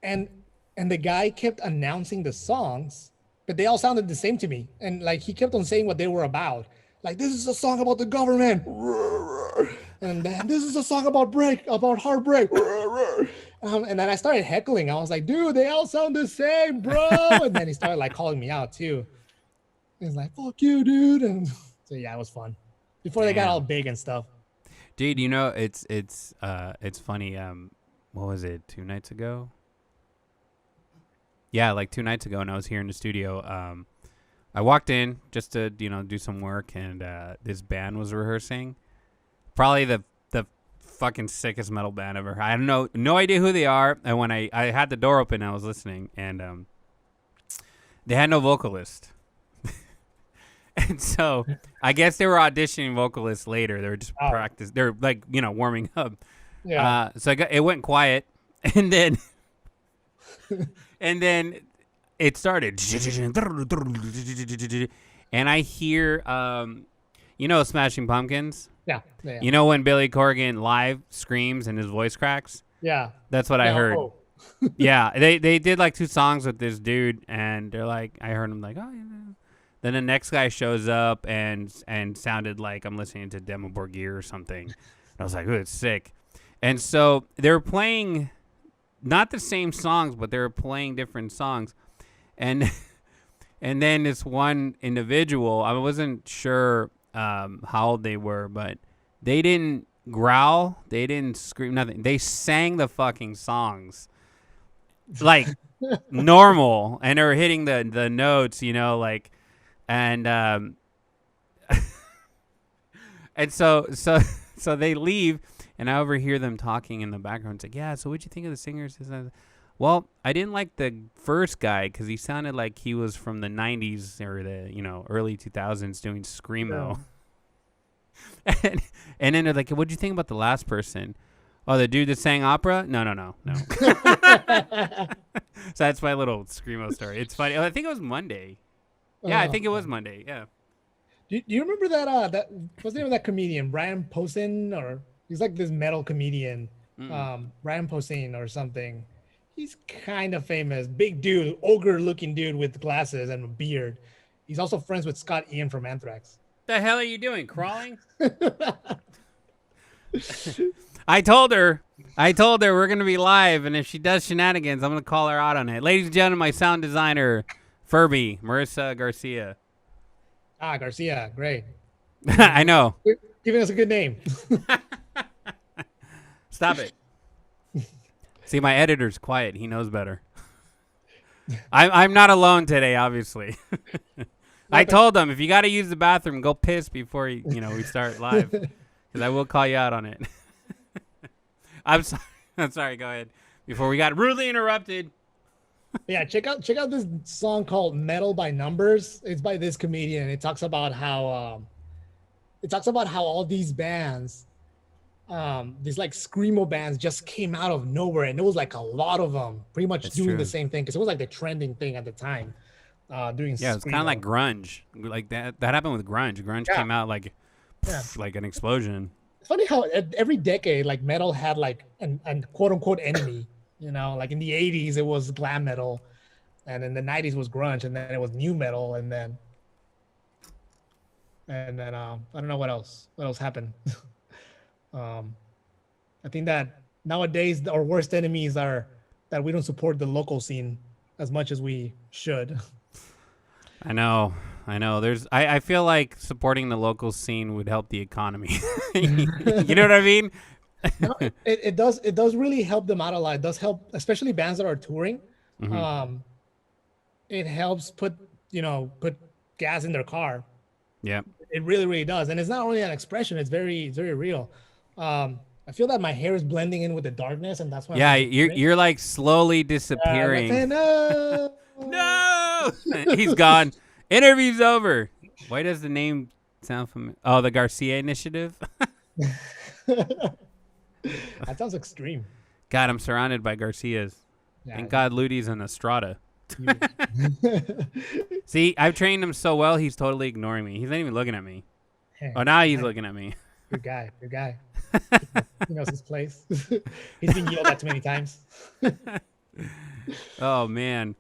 and the guy kept announcing the songs, but they all sounded the same to me. And like he kept on saying what they were about. Like, this is a song about the government, and then this is a song about heartbreak. And then I started heckling. I was like, dude, they all sound the same, bro. And then he started like calling me out too. He's like, fuck you, dude. And so yeah, it was fun. Before they got all big and stuff. Dude, you know, it's funny. What was it? 2 nights ago? Yeah, like 2 nights ago, and I was here in the studio. I walked in just to, do some work, and this band was rehearsing. Probably the fucking sickest metal band ever. I don't know, no idea who they are. And when I had the door open, I was listening, and they had no vocalist. And so I guess they were auditioning vocalists later. They were just practice. They're like, warming up. Yeah. So it went quiet, and then it started, and I hear, Smashing Pumpkins. Yeah. Yeah. You know when Billy Corgan live screams and his voice cracks? Yeah. That's what I heard. Oh. Yeah, they did like 2 songs with this dude, and they're like, I heard him like, oh, yeah. Then the next guy shows up and sounded like I'm listening to Demo Borgir or something. And I was like, oh, it's sick. And so they were playing not the same songs, but they were playing different songs. And then this one individual, I wasn't sure how old they were, but they didn't growl, they didn't scream, nothing. They sang the fucking songs like normal, and they were hitting the notes, like. And and so they leave, and I overhear them talking in the background. It's like, yeah, so what'd you think of the singers? Well, I didn't like the first guy because he sounded like he was from the 90s or the early 2000s doing screamo. Yeah. and then they're like, what'd you think about the last person? Oh, the dude that sang opera? No. So that's my little screamo story. It's funny. I think it was Monday. Yeah, I think it was Monday. Yeah. Do you remember that what's the name of that comedian? Brian Posehn, or he's like this metal comedian. Brian Posehn or something. He's kind of famous. Big dude, ogre-looking dude with glasses and a beard. He's also friends with Scott Ian from Anthrax. The hell are you doing? Crawling? I told her we're gonna be live, and if she does shenanigans, I'm gonna call her out on it. Ladies and gentlemen, my sound designer, Furby, Marissa Garcia. Garcia, great. I know. Giving us a good name. Stop it. See, my editor's quiet. He knows better. I'm not alone today, obviously. I told them, if you got to use the bathroom, go piss before we start live, because I will call you out on it. I'm sorry. I'm sorry. Go ahead. Before we got rudely interrupted. Yeah, check out this song called "Metal by Numbers." It's by this comedian. It talks about how all these bands, these like screamo bands, just came out of nowhere, and there was like a lot of them, pretty much doing the same thing because it was like the trending thing at the time. Doing it's kind of like grunge, like that happened with grunge. Grunge came out like an explosion. It's funny how every decade, like metal had like an quote unquote enemy. You know, like in the '80s it was glam metal, and in the '90s was grunge, and then it was new metal, and then I don't know what else happened. um, I think that nowadays our worst enemies are that we don't support the local scene as much as we should. I know. I feel like supporting the local scene would help the economy. You know what I mean? No, it does really help them out a lot. It does help, especially bands that are touring. Mm-hmm. Um, it helps put gas in their car. Yeah. It really, really does. And it's not only an expression, it's very real. I feel that my hair is blending in with the darkness, and that's why I'm Yeah, disappearing. you're like slowly Like, disappearing. hey, no. No, he's gone. Interview's over. Why does the name sound familiar? Oh, the Garcia Initiative. That sounds extreme. God, I'm surrounded by Garcias. Yeah. Thank God Ludi's an Estrada. you- See, I've trained him so well, he's totally ignoring me. He's not even looking at me. Hey, Oh, now he's looking at me. good guy. Good guy. He knows his place. He's been yelled at too many times. Oh, man.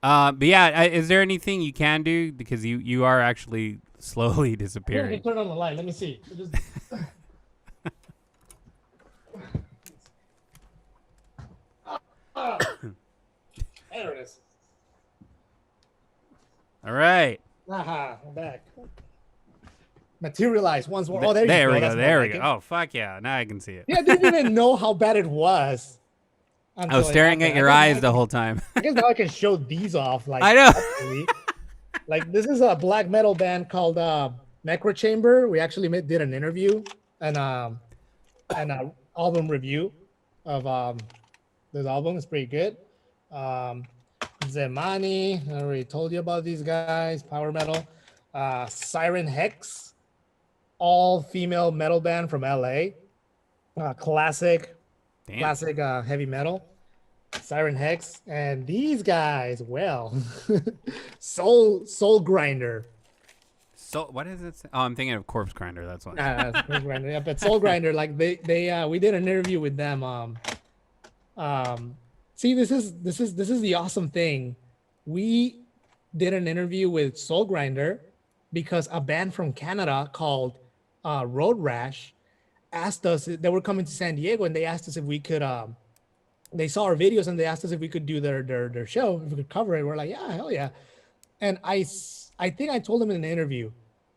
But yeah, is there anything you can do? Because you are actually slowly Here, disappearing. turn on the light. Let me see. There it is. All right. Aha, I'm back. Materialize once more. Oh, there you There go. we go. That's more There we like go. it. Oh, fuck yeah. Now I can see it. Yeah, I didn't even know how bad it was. I was staring at your eyes the whole time. I guess now I can show these off. Like, I know. actually. Like, this is a black metal band called Necro Chamber. We actually did an interview and an album review of this album. It's pretty good. Zemani, I already told you about these guys. Power metal. Siren Hex, all female metal band from LA. Classic Damn. classic heavy metal. Siren Hex, and these guys, well, Soul Grinder. So what is it? Oh, I'm thinking of Corpse Grinder. That's why. Soul Grinder, yeah, but Soul Grinder, like they we did an interview with them. See, this is the awesome thing. We did an interview with Soul Grinder because a band from Canada called Road Rash asked us. They were coming to San Diego, and they asked us if we could. They saw our videos and they asked us if we could do their show, if we could cover it. We're like, yeah, hell yeah. And I think I told them in an interview,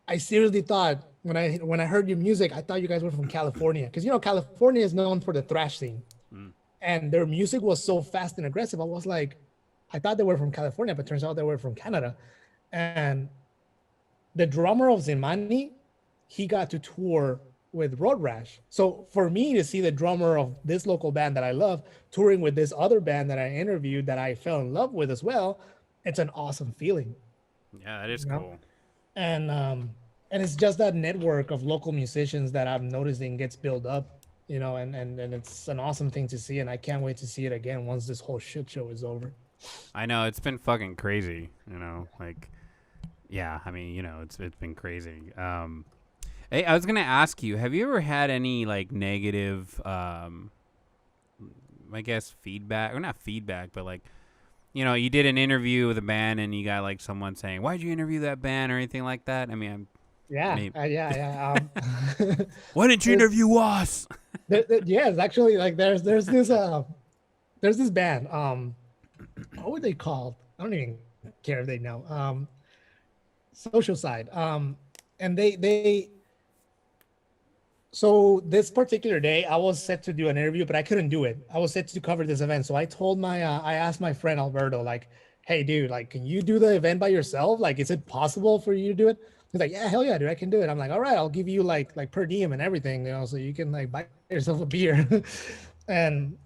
I seriously thought when I heard your music, I thought you guys were from California, because California is known for the thrash scene, and their music was so fast and aggressive. I was like, I thought they were from California, but turns out they were from Canada. And the drummer of Zemani, he got to tour with Road Rash. So for me to see the drummer of this local band that I love touring with this other band that I interviewed that I fell in love with as well, it's an awesome feeling. Yeah, that is You know? cool. And it's just that network of local musicians that I'm noticing gets built up, and it's an awesome thing to see, and I can't wait to see it again once this whole shit show is over. I know, it's been fucking crazy. Like, yeah. I mean, it's been crazy. Hey, I was gonna ask you, have you ever had any like negative, I guess feedback, or not feedback, but like, you did an interview with a band and you got like someone saying, "Why'd you interview that band?" or anything like that? I mean, Yeah. Why didn't you interview us? Yes, actually, like there's this band. What were they called? I don't even care if they know. Social Side. And they. So this particular day, I was set to do an interview, but I couldn't do it. I was set to cover this event, so I told I asked my friend Alberto, like, "Hey, dude, like, can you do the event by yourself? Like, is it possible for you to do it?" He's like, "Yeah, hell yeah, dude, I can do it." I'm like, "All right, I'll give you like per diem and everything, so you can like buy yourself a beer." and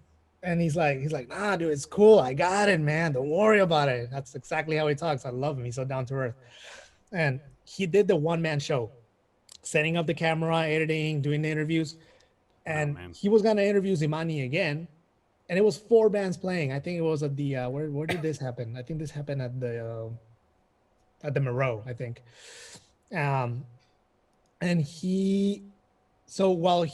he's like, "Nah, dude, it's cool. I got it, man. Don't worry about it." That's exactly how he talks. I love him. He's so down to earth. And he did the one-man show, setting up the camera, editing, doing the interviews. And he was gonna interview Zimani again, and it was 4 bands playing. I think it was at the where did this happen? I think this happened at the Moreau, I think. And he So while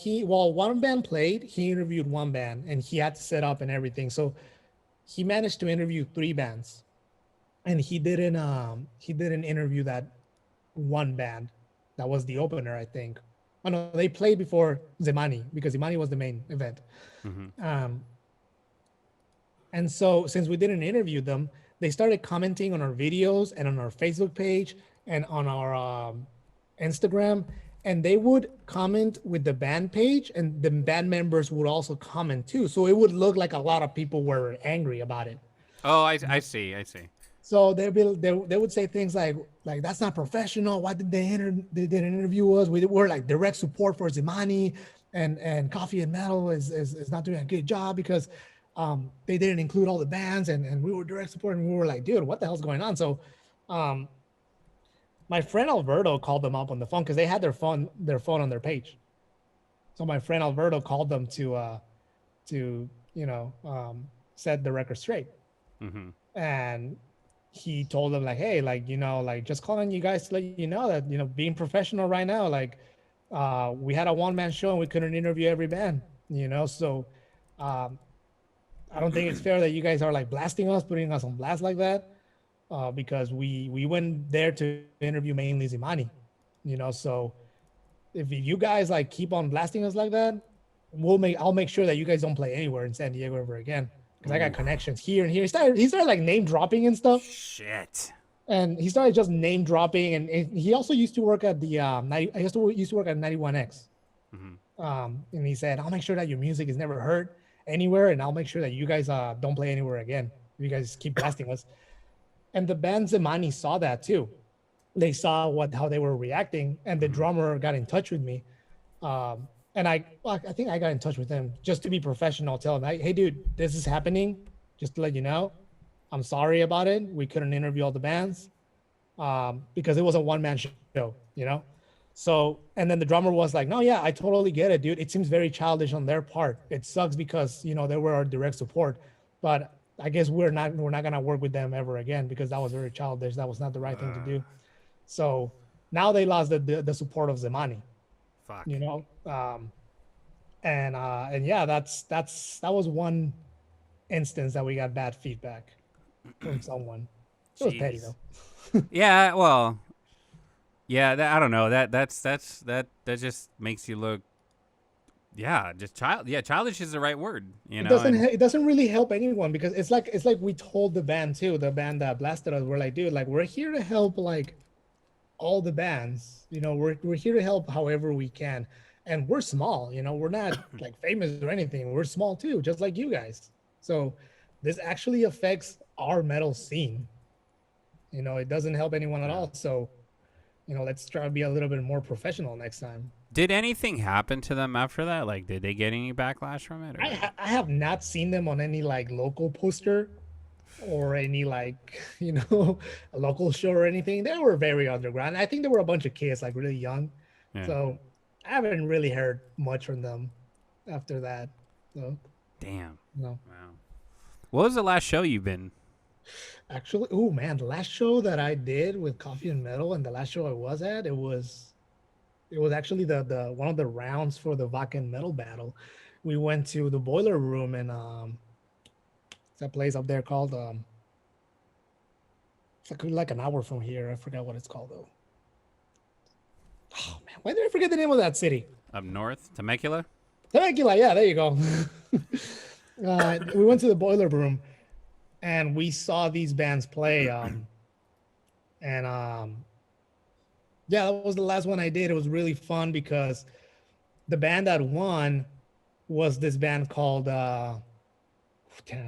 one band played, he interviewed one band and he had to set up and everything. So he managed to interview three bands, and he didn't interview that one band that was the opener, I think. Oh no, they played before Zemani because Zemani was the main event. Mm-hmm. And so since we didn't interview them, they started commenting on our videos and on our Facebook page and on our Instagram. And they would comment with the band page, and the band members would also comment too. So it would look like a lot of people were angry about it. Oh, I see. So they would say things like that's not professional. Why did they didn't interview us? We were like direct support for Zimani, and Coffee and Metal is not doing a good job because they didn't include all the bands, and we were direct support, and we were like, dude, what the hell's going on? So my friend Alberto called them up on the phone because they had their phone on their page. So my friend Alberto called them to set the record straight. Mm-hmm. And he told them like, hey, like, just calling you guys to let you know that, being professional right now, like, we had a one-man show and we couldn't interview every band, so I don't think it's fair that you guys are like blasting us, putting us on blast like that, because we went there to interview mainly Zimani, so if you guys like keep on blasting us like that, I'll make sure that you guys don't play anywhere in San Diego ever again. Because I got connections here and here. He started like name dropping and stuff. Shit. And he started just name dropping. And he also used to work at the I used to work at 91X. Mm-hmm. And he said, I'll make sure that your music is never heard anywhere, and I'll make sure that you guys don't play anywhere again. You guys keep blasting us. And the band Zemani saw that too. They saw how they were reacting, and the drummer got in touch with me. And I think I got in touch with him just to be professional. Tell him, hey, dude, this is happening. Just to let you know, I'm sorry about it. We couldn't interview all the bands because it was a one-man show, So, and then the drummer was like, no, yeah, I totally get it, dude. It seems very childish on their part. It sucks because, they were our direct support. But I guess we're not going to work with them ever again because that was very childish. That was not the right thing to do. So now they lost the support of Zemani. Fuck. And yeah, that was one instance that we got bad feedback from someone. It was petty though. Yeah, well, yeah, I don't know. That just makes you look. Yeah, just childish is the right word. It doesn't really help anyone because it's like we told the band too. The band that blasted us, we're like, dude, like we're here to help like all the bands. We're here to help however we can. And we're small, we're not like famous or anything. We're small too, just like you guys. So this actually affects our metal scene. It doesn't help anyone at all. So, let's try to be a little bit more professional next time. Did anything happen to them after that? Like, did they get any backlash from it? Or? I have not seen them on any like local poster or any like, a local show or anything. They were very underground. I think there were a bunch of kids like really young. Yeah. So I haven't really heard much from them after that. So, damn. No. Wow. What was the last show you've been? Actually, oh man, the last show that I did with Coffee and Metal, and the last show I was at, it was actually the one of the rounds for the Vodka and Metal battle. We went to the Boiler Room, and it's a place up there called it's like an hour from here. I forgot what it's called though. Oh man, why did I forget the name of that city? Up north, Temecula. Temecula, yeah, there you go. We went to the Boiler Room, and we saw these bands play. Yeah, that was the last one I did. It was really fun because the band that won was this band called I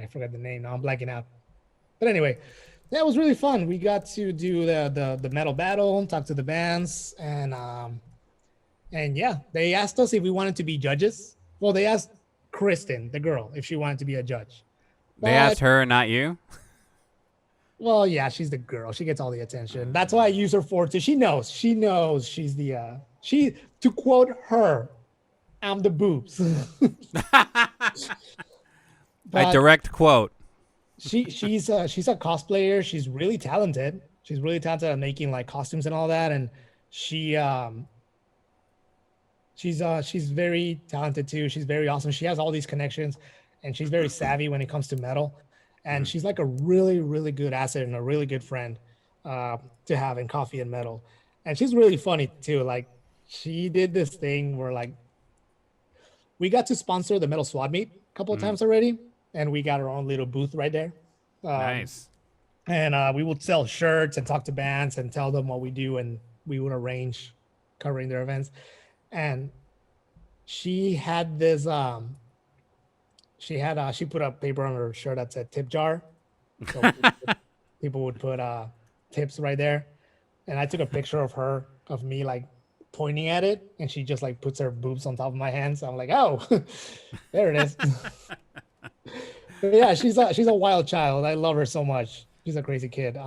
forgot the name now. I'm blanking out. But anyway, that was really fun. We got to do the metal battle, talk to the bands, and yeah, they asked us if we wanted to be judges. Well, they asked Kristen, the girl, if she wanted to be a judge. They asked her, not you? Well, yeah, she's the girl. She gets all the attention. That's why I use her for too. She knows she's the to quote her, I'm the boobs. A direct quote. She's a cosplayer. She's really talented. She's really talented at making like costumes and all that. And she She's very talented too. She's very awesome. She has all these connections, and she's very savvy when it comes to metal. And she's like a really, really good asset and a really good friend to have in coffee and metal. And she's really funny too. Like she did this thing where like we got to sponsor the metal swad meet a couple of times already, and we got our own little booth right there. Nice. And we would sell shirts and talk to bands and tell them what we do, and we would arrange covering their events. And she had this she put a paper on her shirt that said tip jar, so people would put tips right there. And I took a picture of me like pointing at it, and she just like puts her boobs on top of my hands. I'm like, oh, there it is. But yeah, she's a wild child. I love her so much. She's a crazy kid.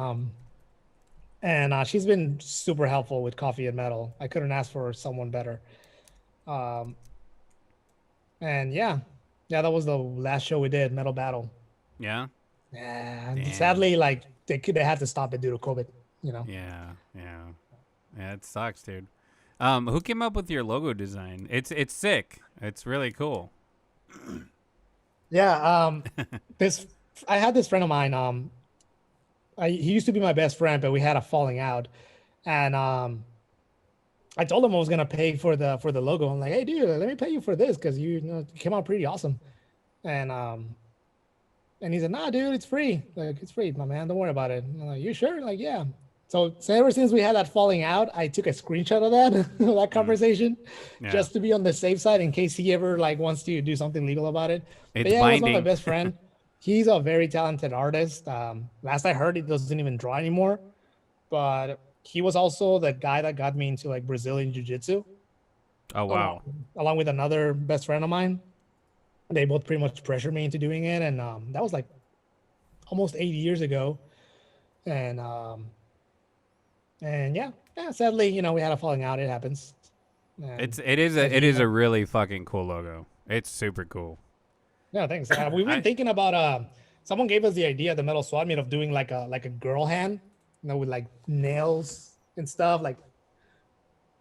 And she's been super helpful with coffee and metal. I couldn't ask for someone better. And yeah, that was the last show we did, Metal Battle. Yeah. Yeah. Sadly, like they had to stop it due to COVID. You know. Yeah. It sucks, dude. Who came up with your logo design? It's sick. It's really cool. Yeah. I had this friend of mine. He used to be my best friend, but we had a falling out, and I told him I was gonna pay for the logo. I'm like, hey, dude, let me pay you for this because you came out pretty awesome, and he said, nah, dude, it's free. Like it's free, my man. Don't worry about it. I'm like, you sure? Like, yeah. So ever since we had that falling out, I took a screenshot of that conversation, just to be on the safe side in case he ever like wants to do something legal about it. It's but yeah, binding. he was my best friend. He's a very talented artist. Last I heard, he doesn't even draw anymore. But he was also the guy that got me into like Brazilian jiu-jitsu. Oh, wow. Along with another best friend of mine. They both pretty much pressured me into doing it. And that was like almost 8 years ago. And yeah, sadly, we had a falling out. It happens. And It is a really fucking cool logo. It's super cool. Yeah, thanks. We've been thinking about someone gave us the idea, the metal swad meet, of doing like a girl hand, with like nails and stuff, like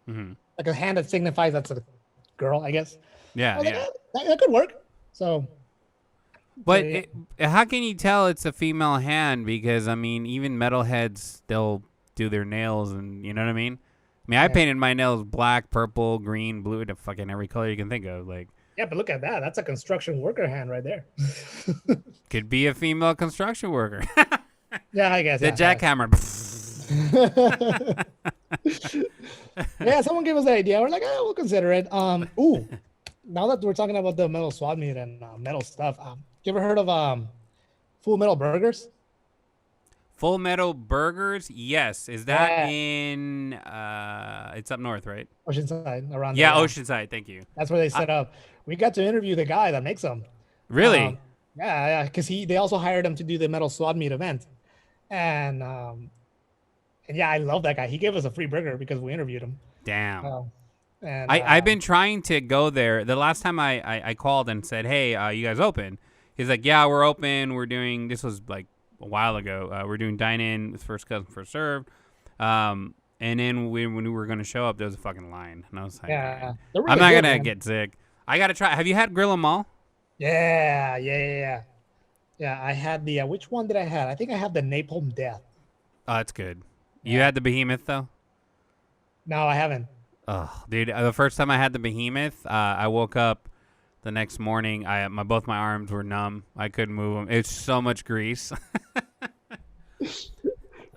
a hand that signifies that's a girl, I guess. Yeah, like, that could work. So, but how can you tell it's a female hand? Because I mean, even metalheads, they'll do their nails, and you know what I mean. I painted my nails black, purple, green, blue, to fucking every color you can think of, like. Yeah, but look at that. That's a construction worker hand right there. Could be a female construction worker. Yeah, I guess. The jackhammer. Yeah, someone gave us the idea. We're like, we'll consider it. Ooh, now that we're talking about the metal swad meet and metal stuff, you ever heard of Full Metal Burgers? Full Metal Burgers? Yes. Is that in, it's up north, right? Oceanside, around there. Yeah, there. Oceanside. Thank you. That's where they set up. We got to interview the guy that makes them. Really? Yeah, because they also hired him to do the metal swad meet event. And yeah, I love that guy. He gave us a free burger because we interviewed him. Damn. And I've been trying to go there. The last time I called and said, hey, you guys open? He's like, yeah, we're open. We're doing, this was like a while ago. We're doing dine-in with first come, first served. And then when we were going to show up, there was a fucking line. And I was like, really I'm not going to man. get sick. I got to try. Have you had Grill 'em All? Yeah. I had the, which one did I have? I think I have the Napalm Death. Oh, that's good. You had the Behemoth, though? No, I haven't. Oh, dude, the first time I had the Behemoth, I woke up the next morning. Both my arms were numb. I couldn't move them. It's so much grease. You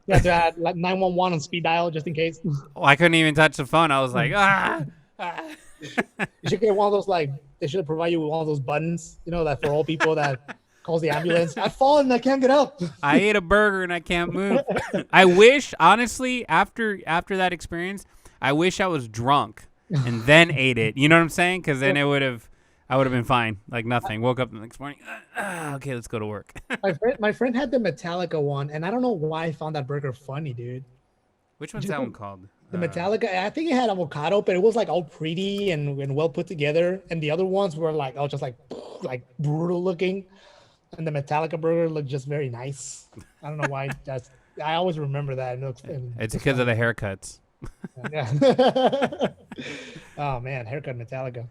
have to add like 911 on speed dial just in case. Oh, I couldn't even touch the phone. I was like, You should get one of those, like, they should provide you with one of those buttons, that for old people that calls the ambulance. I've fallen, I can't get up. I ate a burger and I can't move. I wish, honestly, after that experience, I wish I was drunk and then ate it. You know what I'm saying? Because then I would have been fine, like nothing. Woke up the next morning. Okay, let's go to work. My friend had the Metallica one, and I don't know why I found that burger funny, dude. Which one's that one called? The Metallica, I think it had avocado, but it was like all pretty and well put together. And the other ones were like, just like brutal looking. And the Metallica burger looked just very nice. I don't know why. I always remember that. It's because of the haircuts. Yeah. Oh man, haircut Metallica.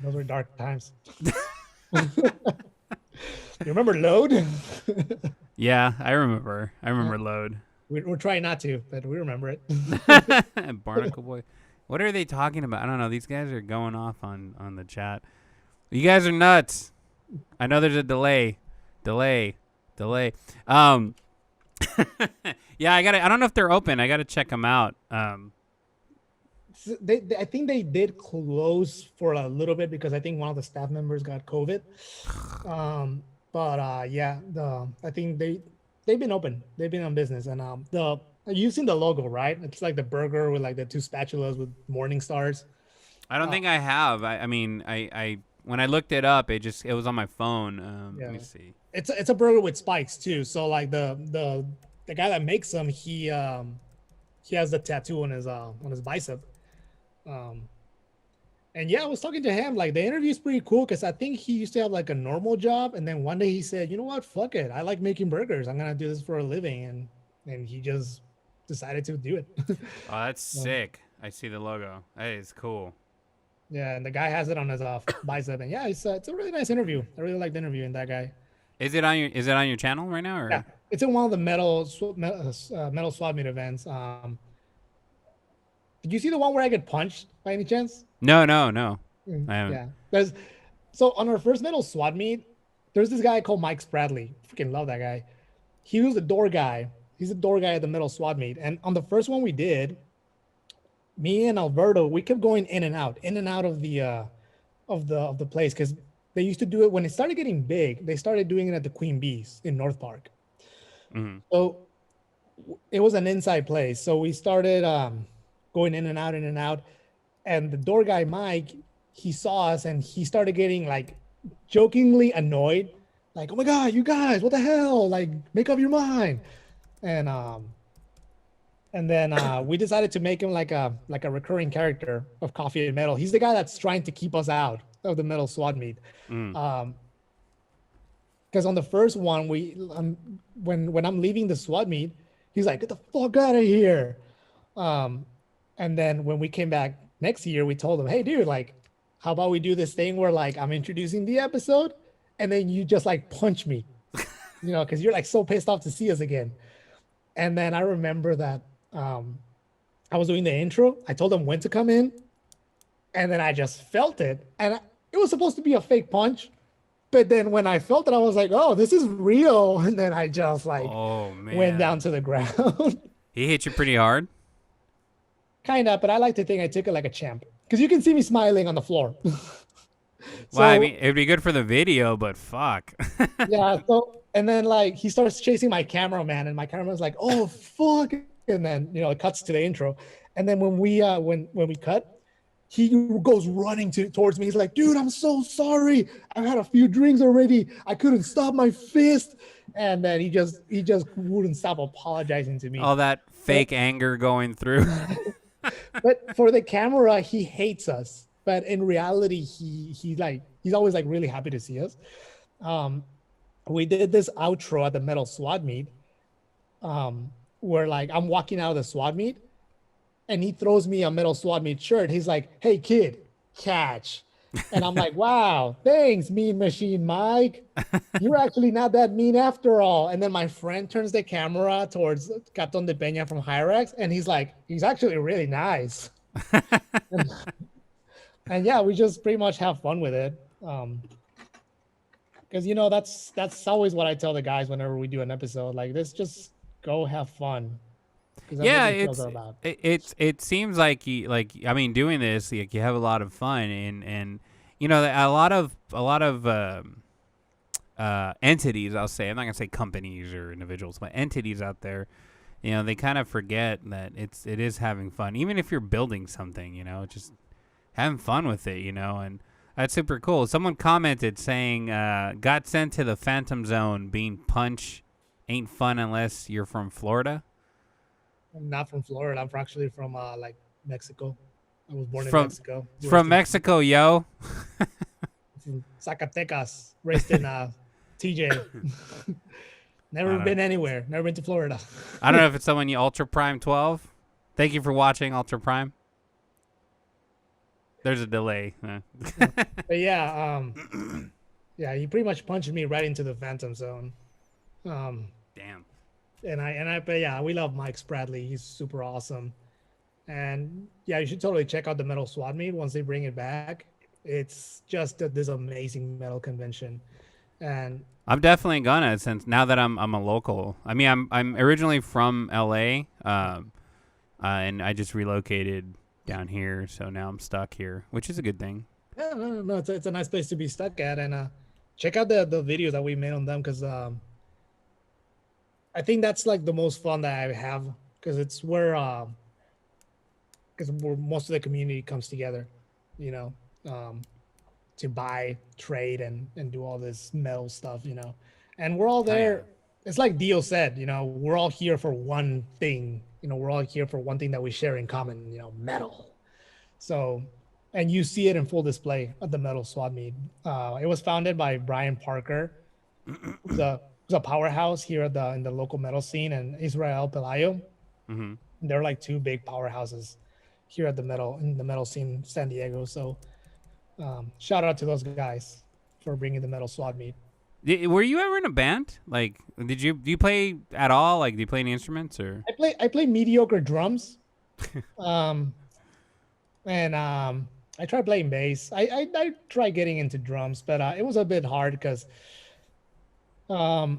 Those were dark times. You remember Load? Yeah, I remember. I Yeah. remember Load. We're trying not to, but we remember it. Barnacle Boy. What are they talking about? I don't know. These guys are going off on the chat. You guys are nuts. I know there's a delay. Um, yeah, I don't know if they're open. I gotta check them out. I think they did close for a little bit because I think one of the staff members got COVID. But yeah, I think they've been open. They've been on business, and you've seen the logo, right? It's like the burger with like the two spatulas with morning stars. I don't think I have. I mean, I when I looked it up, it was on my phone. Yeah. Let me see. It's a burger with spikes too. So like the guy that makes them, he has the tattoo on his bicep. And yeah, I was talking to him. Like the interview is pretty cool because I think he used to have like a normal job, and then one day he said, "You know what? Fuck it. I like making burgers. I'm gonna do this for a living." And he just decided to do it. Oh, that's sick. I see the logo. That is cool. Yeah, and the guy has it on his bicep, and yeah, it's a really nice interview. I really liked interviewing that guy. Is it on your channel right now? Or? Yeah, it's in one of the metal swap meet events. Did you see the one where I get punched by any chance? No. I haven't. Yeah, so on our first metal SWAT meet, there's this guy called Mike Spradley. Freaking love that guy. He was the door guy. He's the door guy at the metal SWAT meet. And on the first one we did, me and Alberto, we kept going in and out of the place because they used to do it when it started getting big. They started doing it at the Queen Bee's in North Park. Mm-hmm. So it was an inside place. So we started going in and out. And the door guy, Mike, he saw us and he started getting like jokingly annoyed. Like, oh my God, you guys, what the hell? Like, make up your mind. And then we decided to make him like a recurring character of Coffee and Metal. He's the guy that's trying to keep us out of the metal SWAT meet. Because on the first one, when I'm leaving the SWAT meet, he's like, get the fuck out of here. And then when we came back next year, we told him, hey, dude, like, how about we do this thing where like I'm introducing the episode and then you just like punch me, because you're like so pissed off to see us again. And then I remember that I was doing the intro. I told him when to come in, and then I just felt it. And it was supposed to be a fake punch. But then when I felt it, I was like, oh, this is real. And then I just like went down to the ground. He hit you pretty hard? Kind of, but I like to think I took it like a champ. Because you can see me smiling on the floor. Well, I mean, it'd be good for the video, but fuck. Yeah, so, and then like he starts chasing my cameraman, and my cameraman's like, oh, fuck. And then, it cuts to the intro. And then when we cut, he goes running towards me. He's like, dude, I'm so sorry. I've had a few drinks already. I couldn't stop my fist. And then he just wouldn't stop apologizing to me. All that fake anger going through. But for the camera, he hates us. But in reality, he's always like really happy to see us. We did this outro at the metal SWAT meet, where like I'm walking out of the SWAT meet, and he throws me a metal SWAT meet shirt. He's like, "Hey kid, catch!" And I'm like, "Wow, thanks, Mean Machine Mike. You're actually not that mean after all." And then my friend turns the camera towards Captain de Peña from Hyrax, and he's like, "He's actually really nice." And yeah, we just pretty much have fun with it. Because that's always what I tell the guys whenever we do an episode. Like, let's just go have fun. Yeah, it seems like doing this, like, you have a lot of fun, and a lot of entities, I'll say, I'm not gonna say companies or individuals, but entities out there, they kind of forget that it is having fun, even if you're building something, just having fun with it, and that's super cool. Someone commented saying, got sent to the Phantom Zone, being punched ain't fun unless you're from Florida. I'm not from Florida. I'm actually from like Mexico. I was born in Mexico. From Mexico, yo. From Zacatecas, raised in TJ. Never been anywhere. Never been to Florida. I don't know if it's someone you Ultra Prime 12. Thank you for watching Ultra Prime. There's a delay. But yeah, yeah, he pretty much punched me right into the Phantom Zone. Um, Damn. but yeah, we love Mike Spradley. He's super awesome. And yeah, you should totally check out the Metal Swap Meet once they bring it back. It's just this amazing metal convention. And I'm definitely gonna, since now that I'm a local. I mean, I'm originally from LA, and I just relocated down here, so now I'm stuck here, which is a good thing. yeah, no, it's a nice place to be stuck at. And check out the videos that we made on them, because I think that's like the most fun that I have, because it's where most of the community comes together, you know, to buy, trade, and do all this metal stuff, you know. And we're all there. Oh, yeah. It's like Dio said, you know, we're all here for one thing. You know, we're all here for one thing that we share in common, you know, metal. So, and you see it in full display at the Metal Swap Meet. It was founded by Brian Parker, who's a powerhouse here at in the local metal scene, and Israel Pelayo. Mm-hmm. They're like two big powerhouses here at the metal scene in San Diego. So shout out to those guys for bringing the Metal Swap Meet. Were you ever in a band? Like, do you play at all? Like, do you play any instruments or? I play mediocre drums, and I tried playing bass. I tried getting into drums, but it was a bit hard because I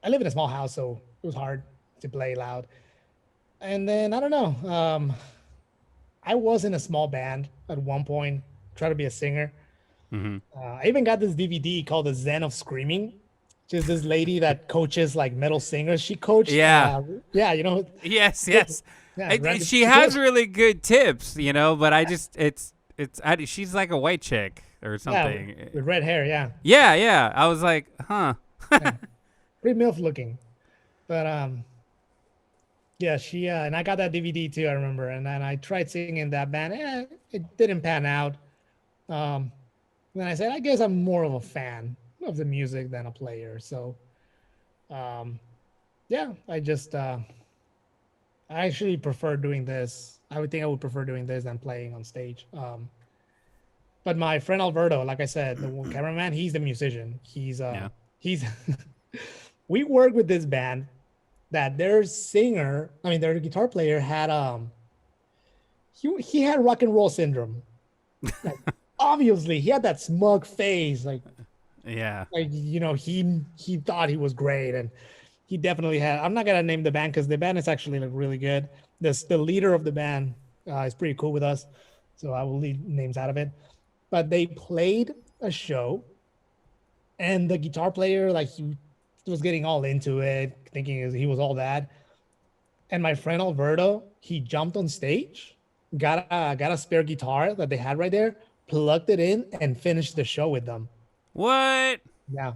live in a small house, so it was hard to play loud. And then I don't know. I was in a small band at one point, try to be a singer. Mm-hmm. I even got this DVD called The Zen of Screaming, which is this lady that coaches like metal singers. She coached. Yeah. Yeah, you know. Yes. Yeah, she has really good tips, you know, but she's like a white chick or something. Yeah, with red hair, yeah. Yeah. I was like, huh. Yeah. Pretty MILF looking. But yeah, she and I got that DVD too, I remember. And then I tried singing in that band. It didn't pan out. Then I said, I guess I'm more of a fan of the music than a player. So yeah, I actually prefer doing this. I would prefer doing this than playing on stage. But my friend Alberto, like I said, the cameraman, he's the musician. He's we work with this band that their guitar player had he had rock and roll syndrome. Like, obviously, he had that smug face, like you know, he thought he was great, and he definitely had. I'm not gonna name the band because the band is actually like really good. The leader of the band is pretty cool with us, so I will leave names out of it. But they played a show, and the guitar player, like, he was getting all into it, thinking he was all that. And my friend Alberto, he jumped on stage, got a spare guitar that they had right there, plugged it in, and finished the show with them. What? Yeah.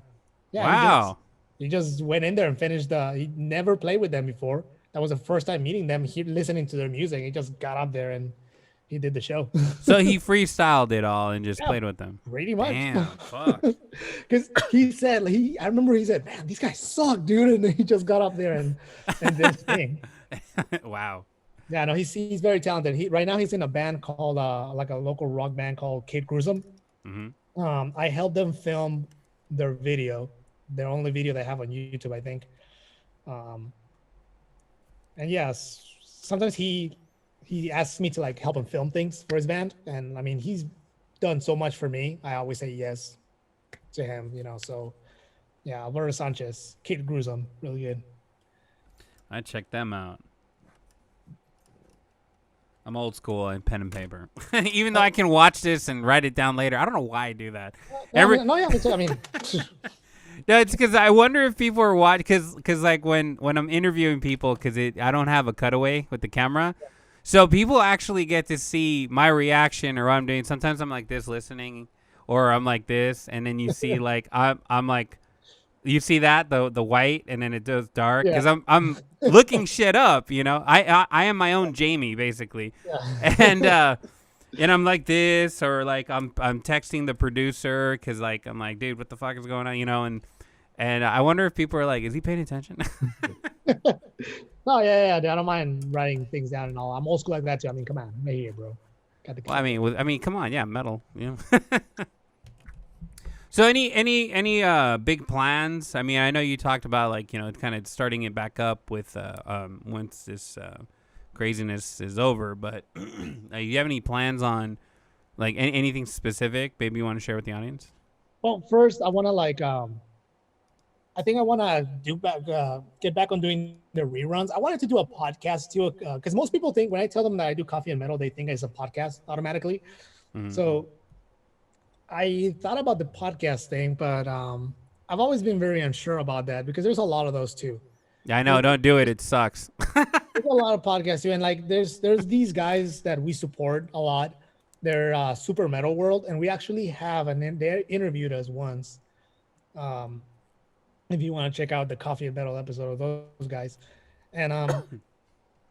Wow. He just went in there and finished he never played with them before. That was the first time meeting them. He listening to their music. He just got up there and he did the show. So he freestyled it all and just played with them. Pretty much. Damn, fuck. Because he said, I remember he said, man, these guys suck, dude. And then he just got up there and did his thing. Wow. Yeah, no, he's very talented. Right now he's in a band called like a local rock band called Kid Gruesome. Mm-hmm. I helped them film their their only video they have on YouTube, I think. And yes, sometimes he asks me to like help him film things for his band, and I mean, he's done so much for me. I always say yes to him, you know. So yeah, Alberto Sanchez, Kid Gruesome, really good. I check them out. I'm old school and pen and paper. Even though I can watch this and write it down later. I don't know why I do that. I mean, no, it's because I wonder if people are watching. Because like when I'm interviewing people, because I don't have a cutaway with the camera. So people actually get to see my reaction or what I'm doing. Sometimes I'm like this listening, or I'm like this. And then you see like, I'm like, you see that the white, and then it goes dark because I'm looking shit up, you know. I am my own Jamie basically, and I'm like this, or like I'm texting the producer because like I'm like, dude, what the fuck is going on, you know, and I wonder if people are like, is he paying attention? Oh yeah, dude, I don't mind writing things down and all. I'm old school like that too. I mean, come on, I'm right here, bro. Got the Well, I keyboard. mean, come on, yeah, metal. You know. So any big plans? I mean, I know you talked about like kind of starting it back up with once this craziness is over. But do you have any plans on like anything specific? Maybe you want to share with the audience. Well, first I want to I think I want to do back, get back on doing the reruns. I wanted to do a podcast too, because most people think when I tell them that I do coffee and metal, they think it's a podcast automatically. Mm-hmm. So I thought about the podcast thing, but I've always been very unsure about that because there's a lot of those too. Yeah, I know. There's, Don't do it. It sucks. there's a lot of podcasts too, and like there's these guys that we support a lot. They're Super Metal World, and we actually have they interviewed us once. Um, if you want to check out the Coffee and Metal episode of those guys, and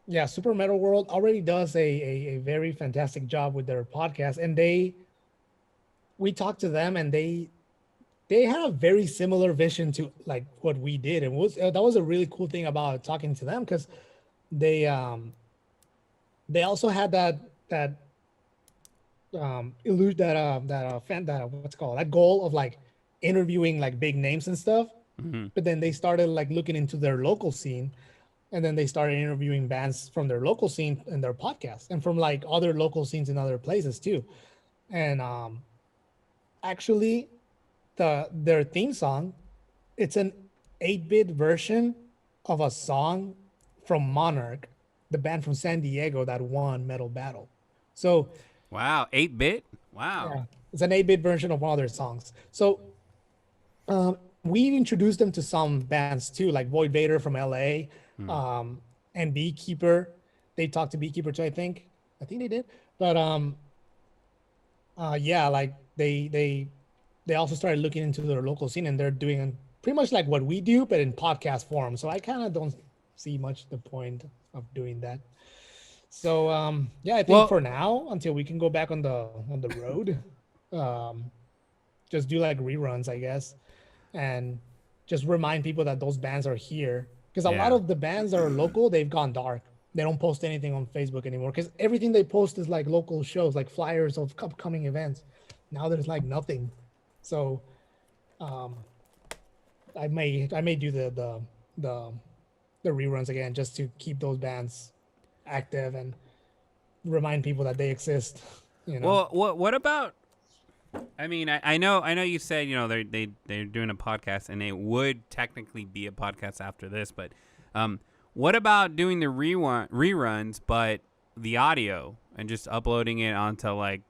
yeah, Super Metal World already does a very fantastic job with their podcast, and we talked to them, and they had a very similar vision to like what we did, and that was a really cool thing about talking to them because they they also had that illusion that what's it called, that goal of like interviewing like big names and stuff. Mm-hmm. But then they started like looking into their local scene, and then they started interviewing bands from their local scene in their podcast and from like other local scenes in other places too. And actually their theme song, it's an 8-bit version of a song from Monarch, the band from San Diego that won Metal Battle. So Wow, 8-bit. Wow. yeah, it's an 8-bit version of one of their songs. So we introduced them to some bands too, like Void Vader from LA, and Beekeeper. They talked to Beekeeper too, I think. I think they did. But yeah, like they also started looking into their local scene, and they're doing pretty much like what we do, but in podcast form. So I kind of don't see much the point of doing that. So yeah, I think for now, until we can go back on the road, um, just do like reruns, I guess, and just remind people that those bands are here. Because a lot of the bands that are local, they've gone dark. They don't post anything on Facebook anymore because everything they post is like local shows, like flyers of upcoming events. Now there's like nothing. So um, I may do the reruns again just to keep those bands active and remind people that they exist. You know. Well, what about? I mean, I know you said they're doing a podcast, and it would technically be a podcast after this, but what about doing the reruns, but the audio and just uploading it onto like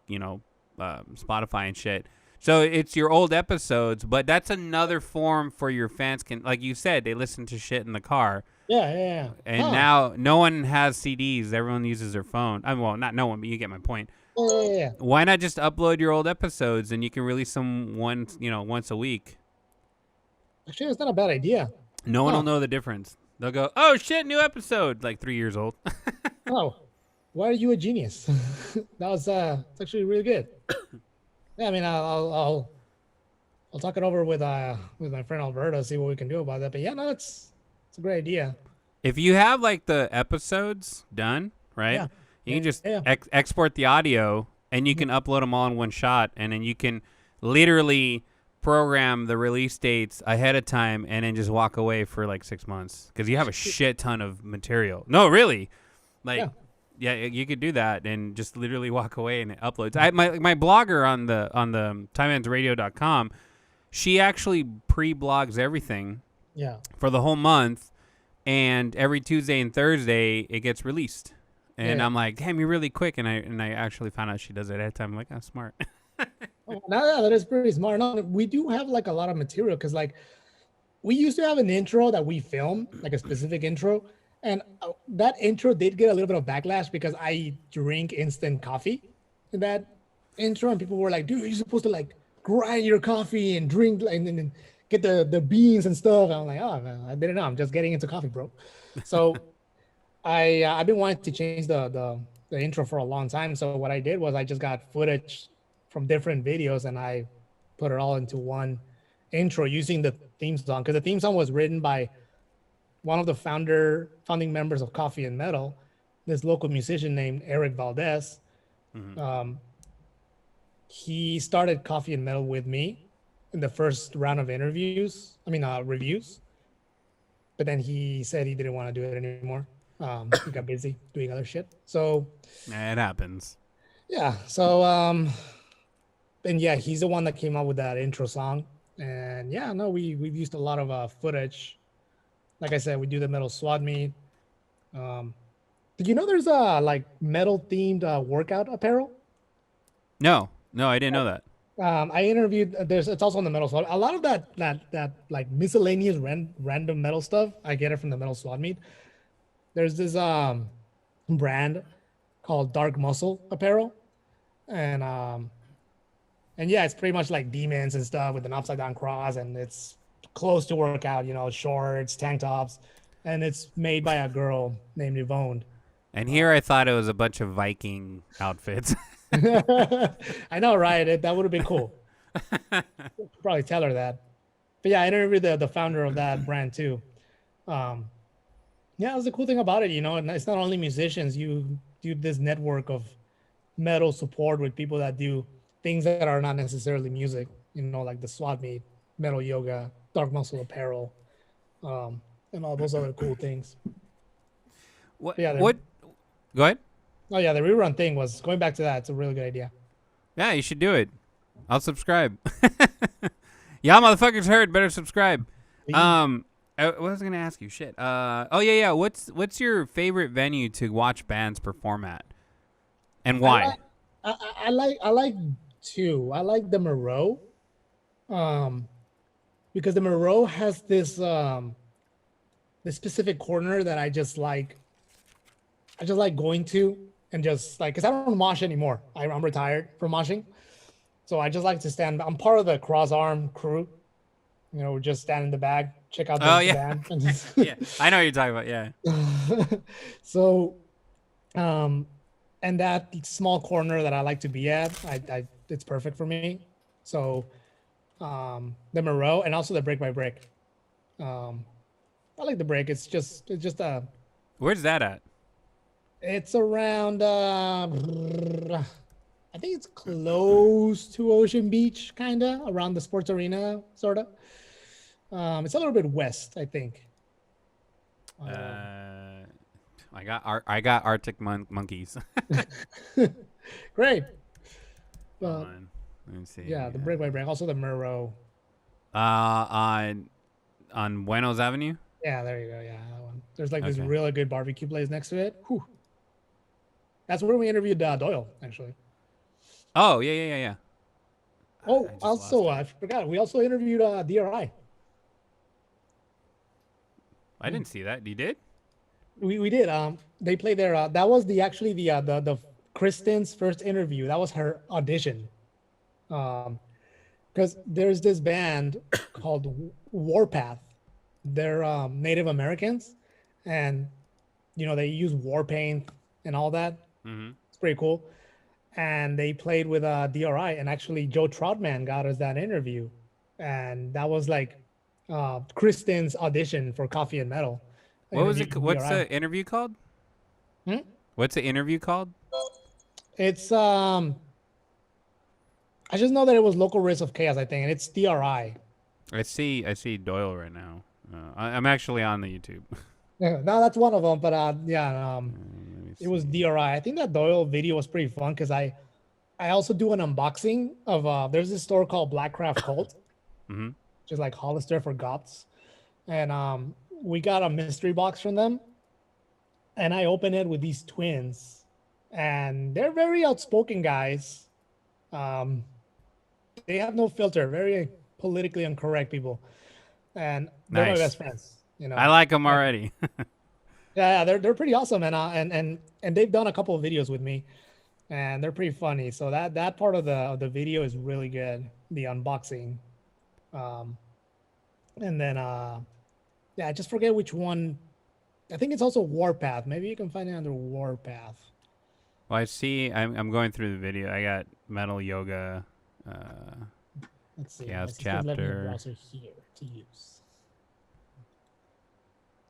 Spotify and shit? So it's your old episodes, but that's another form for your fans can, like you said, they listen to shit in the car. Yeah. And now no one has CDs. Everyone uses their phone. Well, not no one, but you get my point. Yeah. Why not just upload your old episodes and you can release them once a week? Actually, it's not a bad idea. No one will know the difference. They'll go, "Oh shit, new episode!" Like 3 years old. Oh, why are you a genius? That was it's actually really good. Yeah, I mean, I'll talk it over with my friend Alberto, see what we can do about that. But yeah, no, it's a great idea. If you have like the episodes done, right? Yeah. You can just export the audio, and you can upload them all in one shot, and then you can literally program the release dates ahead of time, and then just walk away for like 6 months because you have a shit ton of material. No, really, like yeah, you could do that and just literally walk away and it uploads. My blogger on the TimeEndsRadio.com, she actually pre-blogs everything. Yeah. For the whole month, and every Tuesday and Thursday it gets released. And I'm like, damn, you're really quick. And I actually found out she does it ahead of time. I'm like, oh, smart. No, that is pretty smart. No, we do have like a lot of material because like we used to have an intro that we filmed, like a specific intro. And that intro did get a little bit of backlash because I drink instant coffee in that intro. And people were like, dude, you're supposed to like grind your coffee and drink and get the beans and stuff. And I'm like, oh, man, I didn't know. I'm just getting into coffee, bro. So I've been wanting to change the intro for a long time. So what I did was I just got footage from different videos and I put it all into one intro using the theme song because the theme song was written by one of the founding members of Coffee and Metal, this local musician named Eric Valdez. Um, he started Coffee and Metal with me in the first round of reviews. But then he said he didn't want to do it anymore. He got busy doing other shit. So It happens. yeah. So and yeah, he's the one that came up with that intro song. And yeah, no, we've used a lot of footage. Like I said, we do the metal swad meet. Did you know there's a like metal themed workout apparel? No, I didn't know that. I interviewed. It's also on the metal swad. A lot of that like miscellaneous random metal stuff, I get it from the metal swad meet. There's this brand called Dark Muscle Apparel, and yeah, it's pretty much like demons and stuff with an upside down cross, and it's close to workout. Shorts, tank tops, and it's made by a girl named Yvonne. And here I thought it was a bunch of Viking outfits. I know, right? That would have been cool. Probably tell her that. But yeah, I interviewed the founder of that brand too. Yeah, it was the cool thing about it, and it's not only musicians. You do this network of metal support with people that do things that are not necessarily music, like the SWAT meet, metal yoga, Dark Muscle Apparel, and all those other cool things. What? Yeah, What? Go ahead. Oh yeah, the rerun thing was going back to that. It's a really good idea. Yeah, you should do it. I'll subscribe. Y'all motherfuckers heard. Better subscribe. What was I gonna ask you? Shit. Oh yeah. What's your favorite venue to watch bands perform at, and why? I like two. I like the Moreau, because the Moreau has this specific corner that I just like going to, and just like, because I don't mosh anymore. I'm retired from moshing, so I just like to stand. I'm part of the cross arm crew. We just stand in the back, check out the band. And just Yeah, I know what you're talking about. Yeah. So, and that small corner that I like to be at, it's perfect for me. So, the Moreau and also the Brick by Brick. I like the Brick. It's just Where's that at? It's around. I think it's close to Ocean Beach, kinda around the sports arena, sorta. It's a little bit west, I think. I got Arctic monkeys. Great. Hold on. Let me see. Yeah, the Brick by Brick, also the Moreau. On Buenos Avenue. Yeah, there you go. Yeah, that one. There's like this Okay. really good barbecue place next to it. Whew. That's where we interviewed Doyle, actually. Oh yeah. Oh, I just also, lost I forgot. We also interviewed DRI. I didn't see that. You did? We did. They played their. That was the Kristen's first interview. That was her audition. Because there's this band called Warpath. They're Native Americans, and they use war paint and all that. Mm-hmm. It's pretty cool. And they played with DRI, and actually Joe Troutman got us that interview, and that was like Kristen's audition for Coffee and Metal. What was it? What's the interview called? Hmm? What's the interview called? It's I just know that it was Local Risk of Chaos, I think, and it's DRI. I see Doyle right now. I'm actually on the YouTube. Yeah, no, that's one of them. But yeah, Let me it was see. DRI. I think that Doyle video was pretty fun because I also do an unboxing of there's this store called Blackcraft Cult, Mm-hmm. which is like Hollister for goths, and we got a mystery box from them, and I opened it with these twins, and they're very outspoken guys. They have no filter, very politically incorrect people, and they're Nice. my best friends. I like them already. Yeah, they're pretty awesome, and they've done a couple of videos with me, and they're pretty funny. So that part of the video is really good, the unboxing, and then yeah, I just forget which one. I think it's also Warpath. Maybe you can find it under Warpath. Well, I see. I'm going through the video. I got metal yoga. Let's see. Yeah, My it's system's letting me chapter. browser here to use.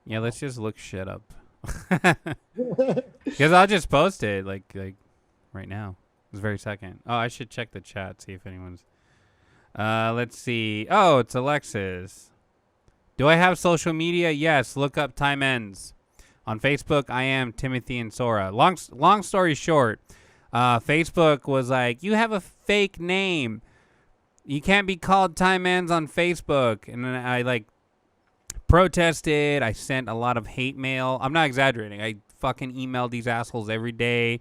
Yeah, let's just look shit up. Because I'll just post it like right now. This very second. Oh, I should check the chat, see if anyone's. Let's see. Oh, it's Alexis. Do I have social media? Yes. Look up TimeEnds. On Facebook, I am Timothy and Sora. Long story short, Facebook was like, you have a fake name. You can't be called TimeEnds on Facebook. And then I like protested. I sent a lot of hate mail. I'm not exaggerating. I fucking emailed these assholes every day.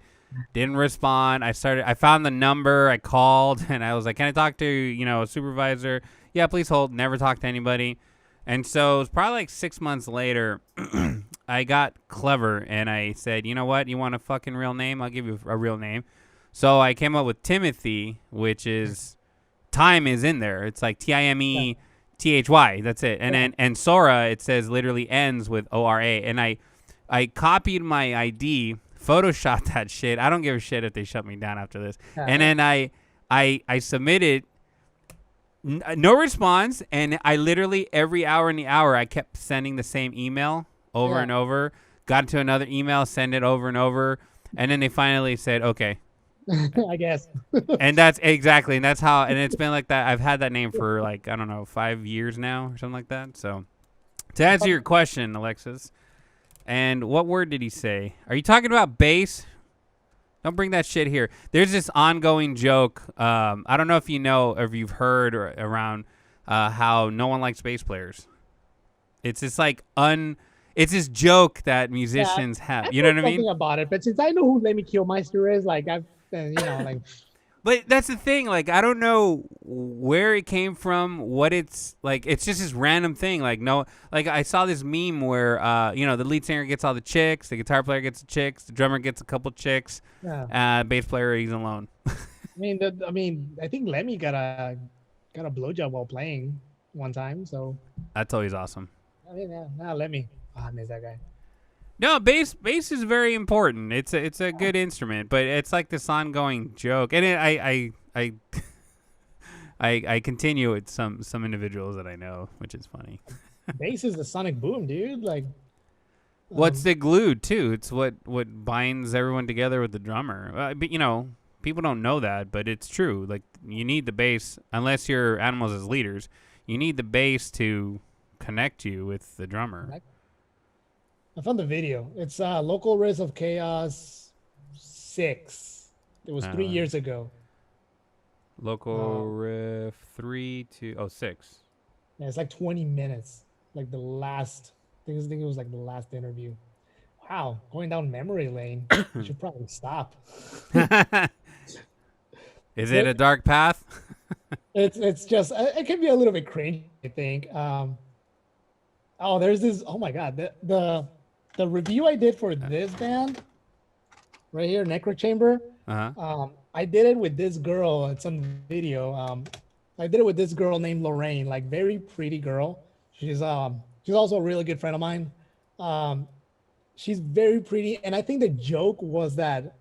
Didn't respond. I found the number. I called and I was like, can I talk to, a supervisor? Yeah, please hold. Never talked to anybody. And so it was probably like 6 months later, I got clever and I said, you know what? You want a fucking real name? I'll give you a real name. So I came up with Timothy, which is time is in there. It's like TIMETHY. That's it. And then and Sora, it says literally ends with ORA. And I copied my ID, photoshopped that shit. I don't give a shit if they shut me down after this. And then I submitted. No response, and I literally every hour in the hour I kept sending the same email over and over. Got to another email, send it over and over, and then they finally said, "Okay." I guess. And that's exactly, and that's how. And it's been like that. I've had that name for like 5 years now or something like that. So, to answer your question, Alexis, and what word did he say? Are you talking about bass? Don't bring that shit here. There's this ongoing joke. I don't know if you know or if you've heard around how no one likes bass players. It's this it's this joke that musicians have. You know what I mean? Something about it, but since I know who Lemmy Kilmister is, like I've, like. But that's the thing. Like, I don't know where it came from, what it's like. It's just this random thing. Like, no, like I saw this meme where, the lead singer gets all the chicks, the guitar player gets the chicks, the drummer gets a couple chicks, bass player, he's alone. I think Lemmy got a blowjob while playing one time. So that's always awesome. Lemmy. Oh, I miss that guy. No, bass is very important. It's a good instrument, but it's like this ongoing joke, and I continue with some individuals that I know, which is funny. Bass is the sonic boom, dude. Like, what's the glue too? It's what binds everyone together with the drummer. But people don't know that, but it's true. Like, you need the bass, unless you're animals as leaders. You need the bass to connect you with the drummer. I found the video. It's Local Risk of Chaos 6. It was 3 years ago. Local Riff 6. Yeah, it's like 20 minutes. Like the last, I think it was like the last interview. Wow, going down memory lane. You should probably stop. Is it a dark path? It's just, it can be a little bit cringy, I think. There's this, oh my God, the review I did for this band right here, Necro Chamber. I did it with this girl. It's on video. I did it with this girl named Lorraine, like very pretty girl. She's also a really good friend of mine. She's very pretty, and I think the joke was that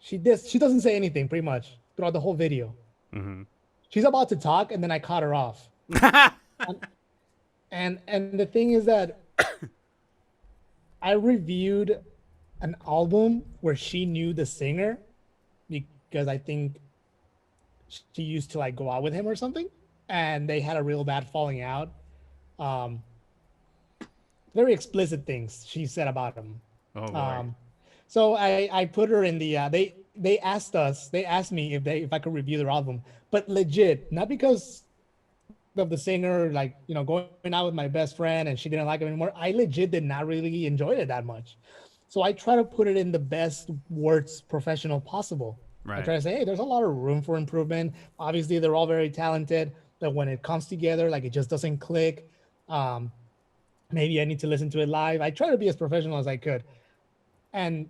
she doesn't say anything pretty much throughout the whole video. Mm-hmm. She's about to talk, and then I cut her off. and the thing is that I reviewed an album where she knew the singer because I think she used to like go out with him or something, and they had a real bad falling out. Very explicit things she said about him. So I put her in the they asked me if I could review their album, but legit, not because of the singer, like, going out with my best friend and she didn't like him anymore. I legit did not really enjoy it that much. So I try to put it in the best words professional possible. Right. I try to say, hey, there's a lot of room for improvement. Obviously, they're all very talented, but when it comes together, like, it just doesn't click. Maybe I need to listen to it live. I try to be as professional as I could. And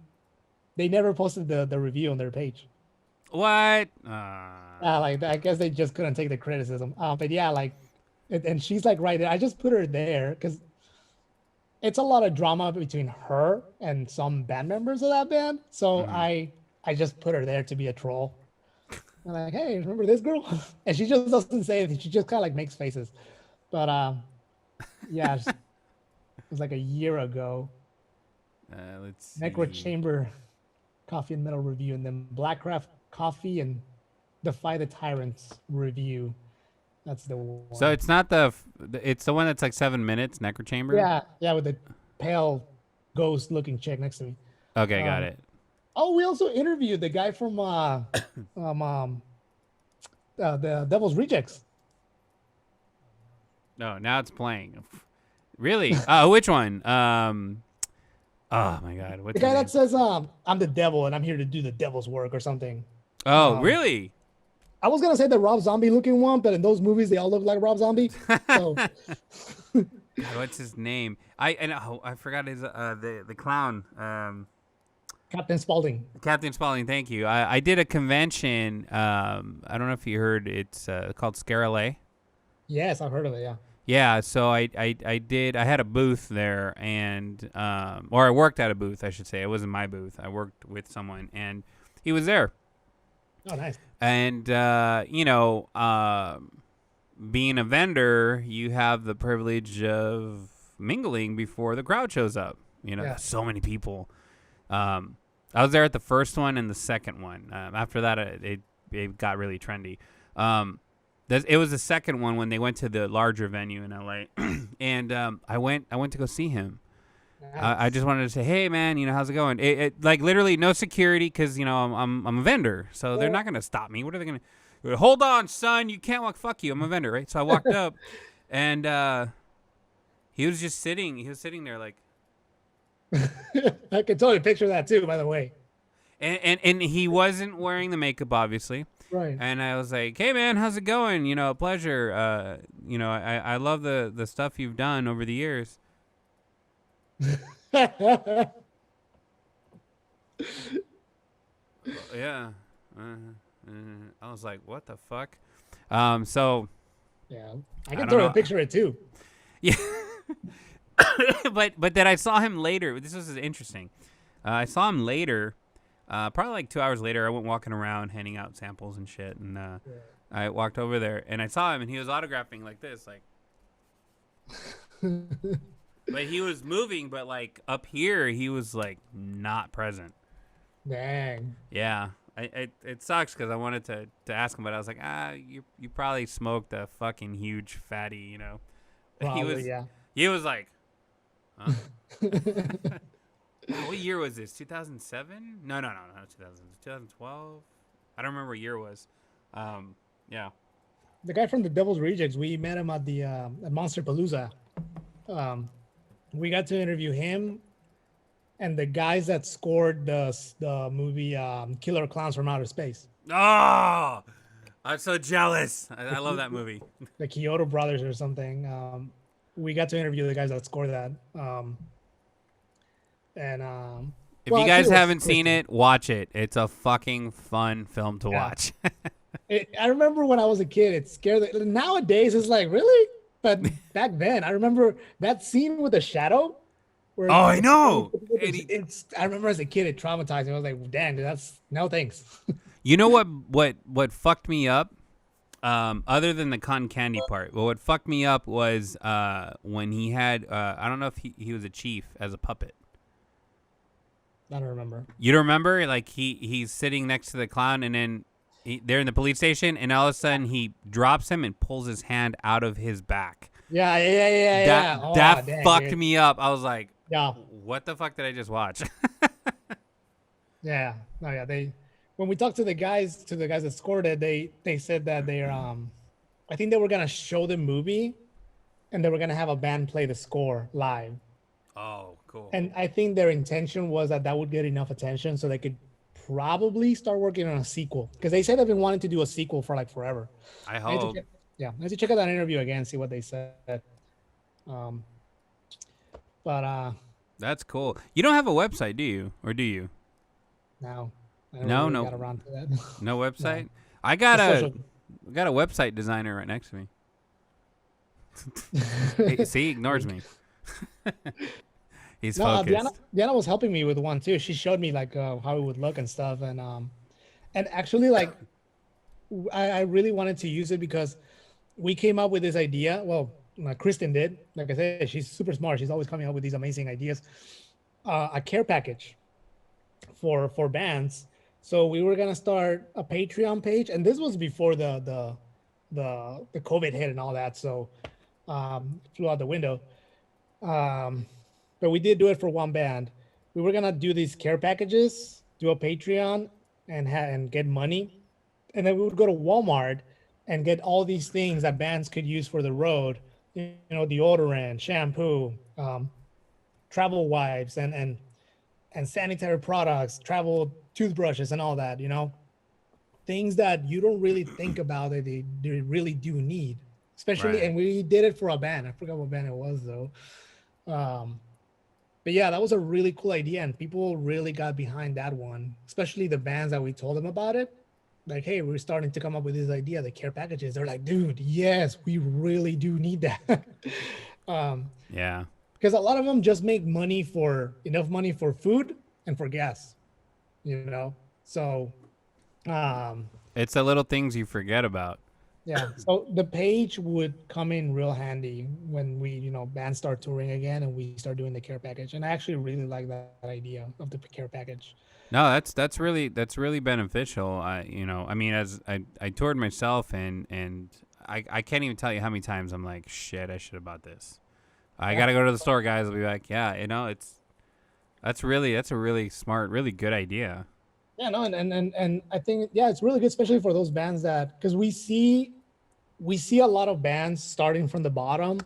they never posted the review on their page. What? Like, I guess they just couldn't take the criticism. But yeah, like, and she's like right there. I just put her there because it's a lot of drama between her and some band members of that band. So I just put her there to be a troll. I'm like, hey, remember this girl? And she just doesn't say anything. She just kind of like makes faces. But yeah, was like a year ago. Let's see. Necro Chamber Coffee and Metal review, and then Blackcraft Coffee and Defy the Tyrants review. That's the one. So it's not it's the one that's like 7 minutes, Necro Chamber? Yeah, with the pale ghost-looking chick next to me. Okay, got it. Oh, we also interviewed the guy from the Devil's Rejects. No, now it's playing. Really? Which one? Oh my God, what's The guy that says, "I'm the devil and I'm here to do the devil's work" or something. Oh, really? I was gonna say the Rob Zombie looking one, but in those movies they all look like Rob Zombie. So. God, what's his name? I forgot his the clown. Captain Spaulding. Captain Spaulding, thank you. I did a convention. I don't know if you heard. It's called Scare LA. Yes, I've heard of it. Yeah. Yeah, so I had a booth there, and or I worked at a booth, I should say. It wasn't my booth. I worked with someone, and he was there. Oh, nice. And being a vendor, you have the privilege of mingling before the crowd shows up. Yeah. So many people. I was there at the first one and the second one. After that, it got really trendy. It was the second one when they went to the larger venue in LA, and I went to go see him. Nice. I just wanted to say, hey man, how's it going? It like literally no security because I'm a vendor, so they're not gonna stop me. What are they gonna? Hold on, son, you can't walk. Fuck you, I'm a vendor, right? So I walked up, and he was just sitting. He was sitting there like. I can totally picture that too, by the way. And he wasn't wearing the makeup, obviously. Right. And I was like, hey man, how's it going? A pleasure. I love the stuff you've done over the years. Yeah. I was like, what the fuck? So. Yeah, I can totally picture it too. Yeah. but then I saw him later. This was interesting. I saw him later. Probably like 2 hours later, I went walking around handing out samples and shit, and I walked over there and I saw him, and he was autographing like this, like. But he was moving, but like up here, he was like not present. Dang. Yeah, it sucks because I wanted to ask him, but I was like, you probably smoked a fucking huge fatty, Probably, yeah. He was like, huh? What year was this? 2007? No, 2012. I don't remember what year it was. Yeah. The guy from the Devil's Rejects, we met him at the at Monster Palooza. We got to interview him and the guys that scored the movie Killer Clowns from Outer Space. Oh, I'm so jealous. I love that movie. The Kyoto Brothers or something. We got to interview the guys that scored that. If you guys haven't seen it, watch it. It's a fucking fun film to watch. I remember when I was a kid, it scared. Nowadays, it's like, really? But back then, I remember that scene with the shadow. Where I know. I remember as a kid, it traumatized me. I was like, "Damn, dude, that's no thanks." You know what fucked me up? Other than the cotton candy part, what fucked me up was when he had I don't know if he was a chief as a puppet. I don't remember. You don't remember? Like he's sitting next to the clown, and then they're in the police station, and all of a sudden he drops him and pulls his hand out of his back. Yeah. That fucked me up. I was like, yeah, what the fuck did I just watch? Yeah. No, yeah. When we talked to the guys that scored it, they said that they're I think they were gonna show the movie, and they were gonna have a band play the score live. Oh, cool. And I think their intention was that would get enough attention so they could probably start working on a sequel, because they said they've been wanting to do a sequel for like forever. I hope. I need to check out that interview again, see what they said. But that's cool. You don't have a website, do you? Or do you? No. No. Got around to that. No website. No. I got a website designer right next to me. See, he ignores me. He's focused. Diana was helping me with one too. She showed me like how it would look and stuff, and actually I really wanted to use it because we came up with this idea. Well, Kristen did. Like I said, she's super smart. She's always coming up with these amazing ideas. A care package for bands. So we were gonna start a Patreon page, and this was before the COVID hit and all that. So flew out the window. But we did do it for one band. We were gonna do these care packages, do a Patreon, and get money, and then we would go to Walmart and get all these things that bands could use for the road. You know, deodorant, shampoo, travel wipes, and sanitary products, travel toothbrushes, and all that. You know, things that you don't really think about that they really do need. Especially, Right. and we did it for a band. I forgot what band it was though. But yeah, that was a really cool idea, and people really got behind that one. Especially the bands that we told them about it. Like, hey, we're starting to come up with this idea, the care packages. They're like, dude, yes, we really do need that. Yeah. Because a lot of them just make enough money for food and for gas, you know. So, It's the little things you forget about. yeah. So the page would come in real handy when we, bands start touring again and we start doing the care package. And I actually really like that idea of the care package. No, that's really beneficial. I mean, as I toured myself, and I can't even tell you how many times I'm like, shit, I should have bought this. I gotta go to the store, guys. I'll be like, yeah, that's a really smart, really good idea. Yeah, no, and I think it's really good, especially for those bands because we see a lot of bands starting from the bottom.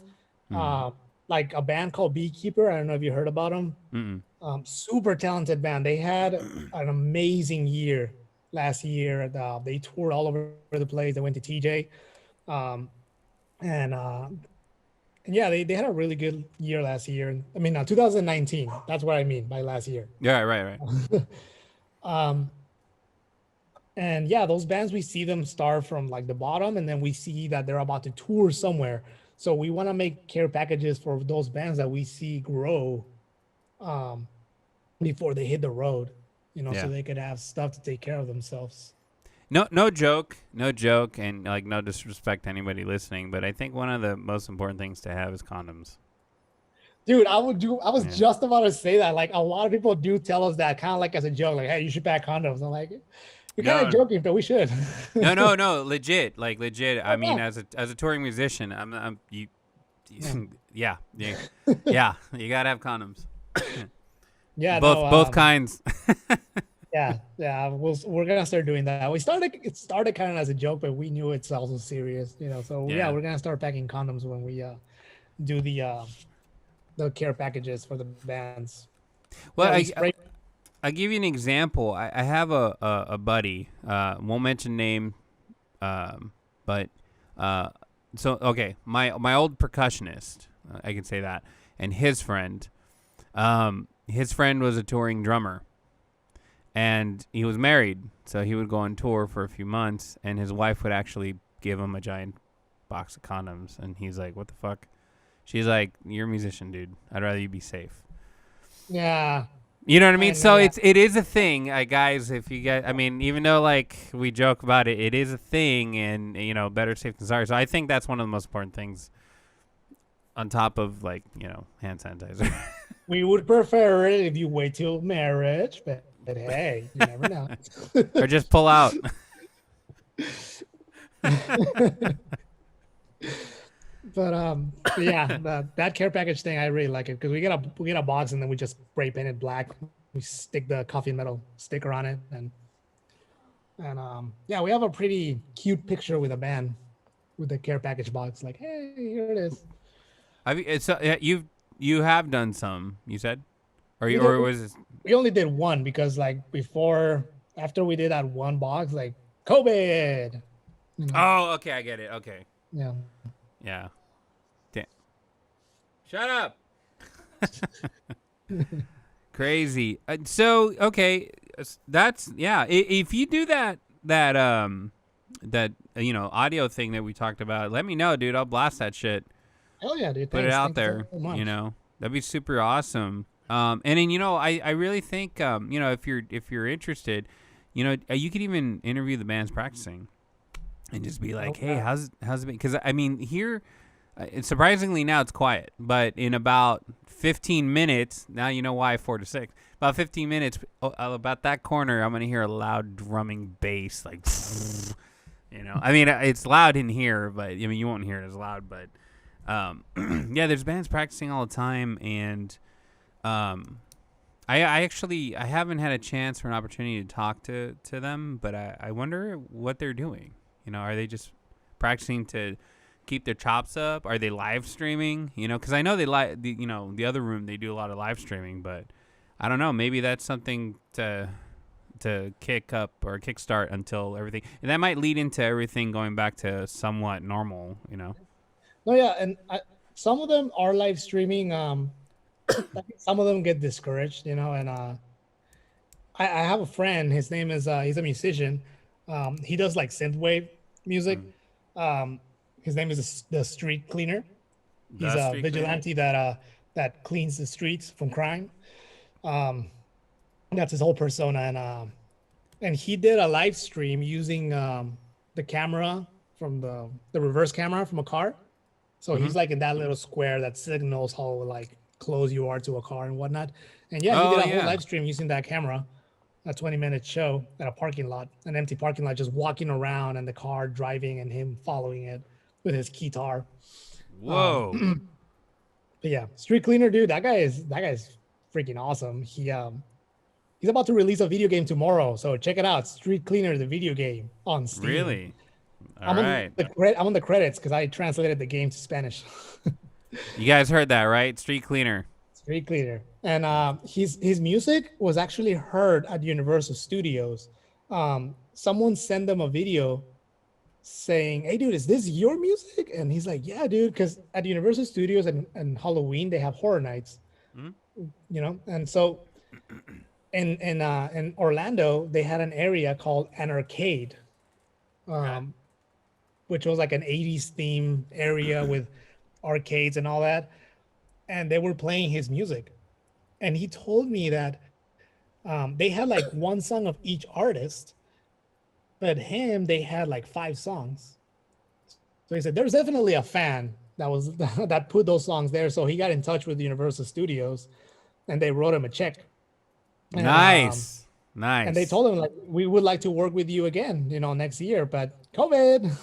Like a band called Beekeeper. I don't know if you heard about them. Mm-mm. Super talented band. They had an amazing year last year. They toured all over the place. They went to TJ, and yeah, they had a really good year last year. I mean, 2019. That's what I mean by last year. Yeah, right. And yeah, those bands, we see them start from like the bottom, and then we see that they're about to tour somewhere. So we want to make care packages for those bands that we see grow before they hit the road, so they could have stuff to take care of themselves. No joke, and like no disrespect to anybody listening, but I think one of the most important things to have is condoms. Dude, I was just about to say that. Like, a lot of people do tell us that, kind of like as a joke, like, hey, you should pack condoms. I'm like, you're kind of joking, but we should. No, legit. Like, legit. I mean, as a touring musician, you gotta have condoms. Yeah, both kinds. yeah, we're gonna start doing that. It started kind of as a joke, but we knew it's also serious, So yeah, we're gonna start packing condoms when we do the care packages for the bands. Well, I'll give you an example. I have a buddy. Won't mention name, but so okay, my old percussionist, I can say that, and his friend. His friend was a touring drummer, and he was married, so he would go on tour for a few months, and his wife would actually give him a giant box of condoms, and he's like, "What the fuck?" She's like, "You're a musician, dude. I'd rather you be safe." Yeah. You know what I mean? So it is a thing, guys. If you get, I mean, even though like we joke about it, it is a thing, and better safe than sorry. So I think that's one of the most important things, on top of like hand sanitizer. We would prefer it if you wait till marriage, but hey, you never know. Or just pull out. But yeah, that care package thing, I really like it, because we get a box, and then we just spray paint it black. We stick the coffee metal sticker on it, and yeah, we have a pretty cute picture with a band with the care package box. Like, hey, here it is. You have done some, you said, or was it? We only did one, because like after we did that one box, like COVID. Oh, okay, I get it. Okay. Yeah. Damn. Shut up. Crazy. So okay, that's If you do that audio thing that we talked about, let me know, dude. I'll blast that shit. Hell yeah, dude. Put it out there. So that'd be super awesome. And then I really think if you're interested, you could even interview the bands practicing, and just be like, hey, how's it been? Because I mean, here, Surprisingly, now it's quiet. But in about 15 minutes, now you know why 4 to 6. About 15 minutes, about that corner, I'm gonna hear a loud drumming bass, like, you know. I mean, it's loud in here, but I mean, you won't hear it as loud. But yeah, there's bands practicing all the time, and I haven't had a chance or an opportunity to talk to them, but I wonder what they're doing. You know, are they just practicing to keep their chops up? Are they live streaming? You know, because I know the other room, they do a lot of live streaming, but I don't know. Maybe that's something to kick up or kickstart until everything, and that might lead into everything going back to somewhat normal. You know. No, yeah, and some of them are live streaming. I think some of them get discouraged, you know, and I have a friend. His name is he's a musician. He does like synthwave music. His name is the Street Cleaner. He's a vigilante that cleans the streets from crime. That's his whole persona, and he did a live stream using the camera from the reverse camera from a car. So he's like in that little square that signals how like close you are to a car and whatnot. And yeah, he did a whole live stream using that camera, a 20-minute show at a parking lot, an empty parking lot, just walking around and the car driving and him following it with his guitar. Whoa. But yeah, Street Cleaner, dude, that guy is freaking awesome. He's about to release a video game tomorrow, so check it out. Street Cleaner, the video game on Steam. Really? I'm on the credits because I translated the game to Spanish. You guys heard that, right? Street Cleaner. Street Cleaner. And his music was actually heard at Universal Studios. Someone sent them a video saying, "Hey, dude, is this your music?" And he's like, "Yeah, dude," because at Universal Studios and Halloween, they have horror nights. You know? And so in Orlando, they had an area called an arcade, which was like an 80s theme area with arcades and all that, and they were playing his music, and he told me that they had like one song of each artist, but they had like 5 songs. So he said there's definitely a fan that put those songs there, so he got in touch with Universal Studios and they wrote him a check. And, nice. And they told him like, we would like to work with you again, you know, next year, but COVID.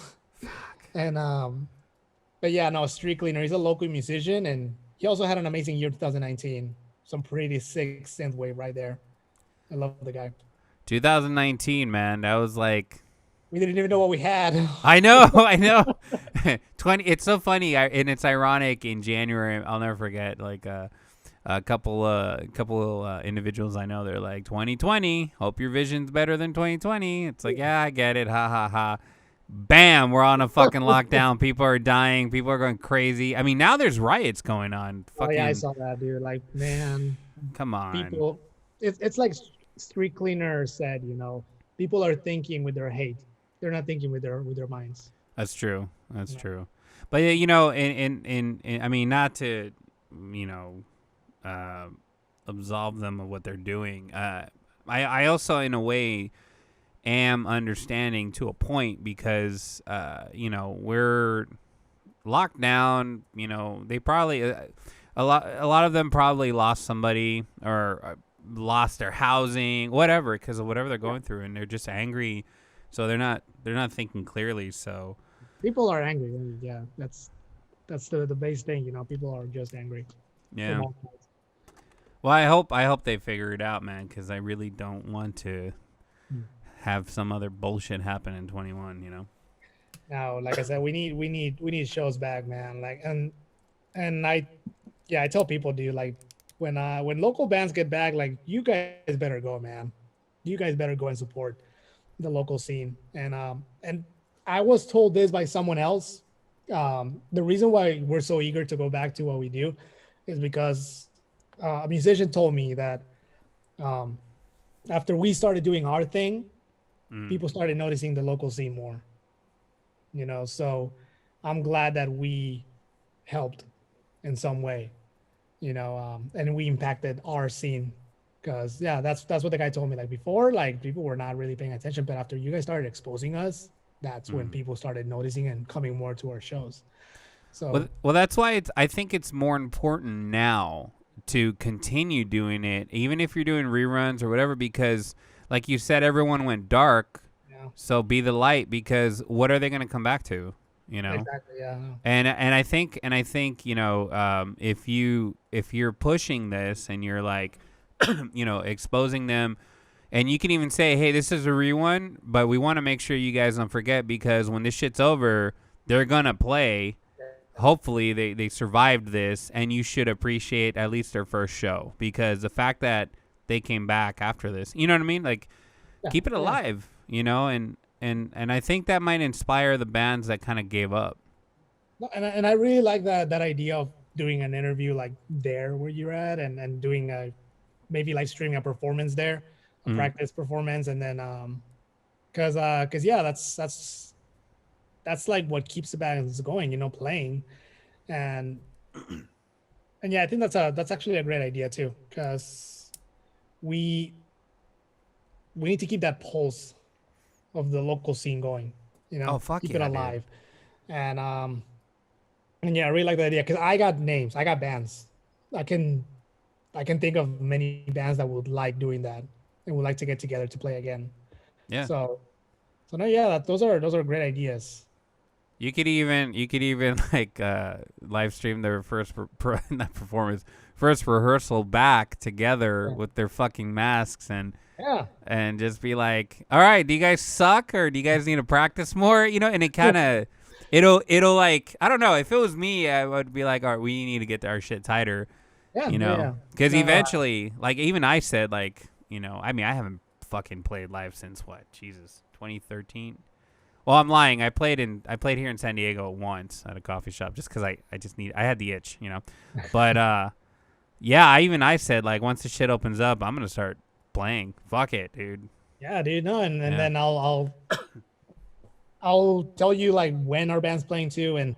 And but yeah, no, Street Cleaner, he's a local musician, and he also had an amazing year 2019. Some pretty sick synthwave right there. I love the guy. 2019, man, that was like, we didn't even know what we had. I know. 20. It's so funny, and it's ironic. In January, I'll never forget. Like a couple individuals I know, they're like, 2020. Hope your vision's better than 2020. It's like, yeah, I get it. Ha ha ha. Bam, we're on a fucking lockdown. People are dying. People are going crazy. I mean, now there's riots going on. Fucking, oh yeah, I saw that, dude. Like, man, come on. People, it's like Street Cleaner said. You know, people are thinking with their hate. They're not thinking with their minds. That's true. That's true. But you know, in I mean, not to, you know, absolve them of what they're doing. I also, in a way, am understanding to a point, because you know, we're locked down. You know, they probably a lot of them probably lost somebody or lost their housing, whatever, because of whatever they're going through, and they're just angry. So they're not thinking clearly. So people are angry. Yeah, that's the base thing. You know, people are just angry. Yeah. Well, I hope they figure it out, man, because I really don't want to have some other bullshit happen in 21. You know. Now, like I said, we need shows back, man. Like, and I tell people, dude, like when local bands get back, like, you guys better go, man. You guys better go and support the local scene. And I was told this by someone else. The reason why we're so eager to go back to what we do is because a musician told me that after we started doing our thing, people started noticing the local scene more. You know, so I'm glad that we helped in some way, you know, and we impacted our scene. Because yeah, that's what the guy told me. Like, before, like, people were not really paying attention, but after you guys started exposing us, that's when people started noticing and coming more to our shows. So well, that's why I think it's more important now to continue doing it, even if you're doing reruns or whatever, because like you said, everyone went dark. yeah, So be the light, because what are they going to come back to? You know? exactly. Yeah. And I think you know, if you're pushing this and you're like, you know, exposing them, and you can even say, hey, this is a rerun, but we want to make sure you guys don't forget, because when this shit's over, they're gonna play. Hopefully they survived this, and you should appreciate at least their first show, because the fact that they came back after this, you know what I mean? Like, keep it alive, you know, and I think that might inspire the bands that kind of gave up. No, and I really like that idea of doing an interview like there where you're at, and doing a maybe like streaming a performance there, a practice performance, and then because yeah, that's like what keeps the bands going, you know, playing, and yeah, I think that's actually a great idea too, because we need to keep that pulse of the local scene going, you know, Oh, fuck keep yeah, it alive, dude. And yeah, I really like the idea, because I got names, I got bands, I can think of many bands that would like doing that and would like to get together to play again. Yeah. So no, yeah, those are great ideas. You could even like live stream their first not performance, first rehearsal back together with their fucking masks, and just be like, all right, do you guys suck, or do you guys need to practice more? You know, and it kind of it'll like, I don't know, if it was me, I would be like, all right, we need to get our shit tighter. Yeah, you know, because eventually, like, even I said, like, you know, I mean, I haven't fucking played live since what, Jesus, 2013. Well, I'm lying. I played here in San Diego once at a coffee shop, just because I had the itch, you know. But yeah, I said, like, once the shit opens up, I'm gonna start playing. Fuck it, dude. Yeah, dude. No, and then I'll tell you like when our band's playing too, and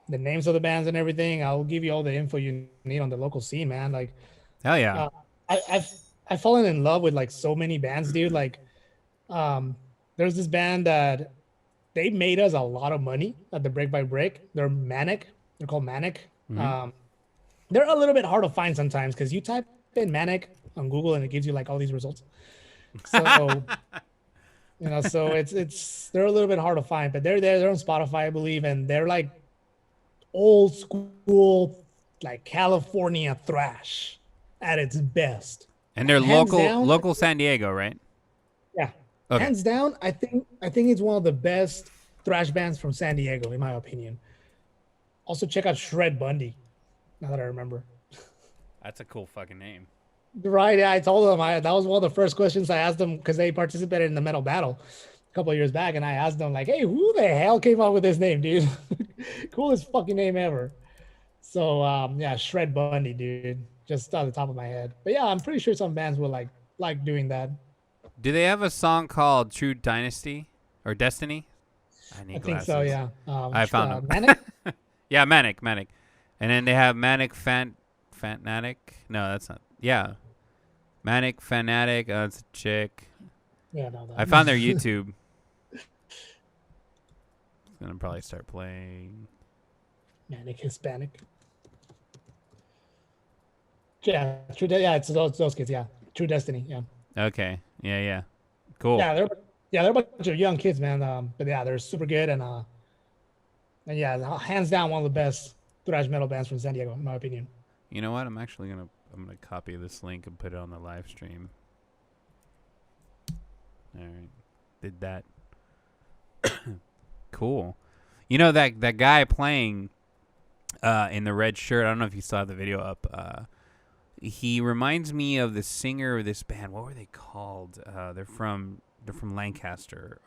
the names of the bands and everything. I'll give you all the info you need on the local scene, man. Like, hell yeah. I've fallen in love with like so many bands, dude. Like, there's this band that they made us a lot of money at the Break by Break. They're Manic. They're called Manic. They're a little bit hard to find sometimes, because you type in Manic on Google and it gives you like all these results. So you know, so it's they're a little bit hard to find, but they're there. They're on Spotify, I believe, and they're like old school, like California thrash at its best. And they're local San Diego, right? Yeah. Okay. Hands down, I think it's one of the best thrash bands from San Diego, in my opinion. Also, check out Shred Bundy. Now that I remember. That's a cool fucking name. Right, yeah, I told them that was one of the first questions I asked them, because they participated in the metal battle a couple of years back, and I asked them like, "Hey, who the hell came up with this name, dude? Coolest fucking name ever." So yeah, Shred Bundy, dude, just on the top of my head. But yeah, I'm pretty sure some bands will like doing that. Do they have a song called True Dynasty or Destiny? I think so, yeah. I found them. Manic? Yeah, Manic. And then they have Manic Fanatic. No, that's not. Yeah. Manic Fanatic. Oh, it's a chick. Yeah, no. I found their YouTube. I'm going to probably start playing. Manic Hispanic. Yeah, it's those kids, yeah. True Destiny, yeah. Okay. Yeah. Cool. Yeah, they're a bunch of young kids, man. But yeah, they're super good, and yeah, hands down one of the best thrash metal bands from San Diego, in my opinion. You know what? I'm gonna copy this link and put it on the live stream. All right, did that. Cool. You know that guy playing in the red shirt. I don't know if you saw the video up. He reminds me of the singer of this band. What were they called? They're from Lancaster.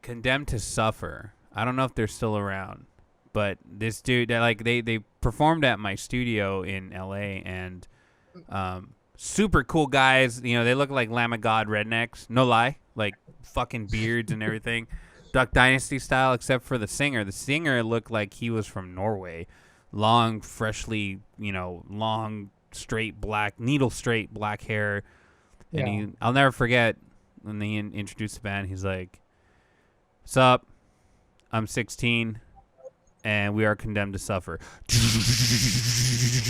Condemned to Suffer. I don't know if they're still around, but this dude, like they performed at my studio in LA, and super cool guys. You know, they look like Lamb of God rednecks. No lie, like fucking beards and everything, Duck Dynasty style, except for the singer. The singer looked like he was from Norway. Long, freshly, long, straight black, needle straight black hair. And I'll never forget when they introduced the band. He's like, "What's up? I'm 16, and we are condemned to suffer.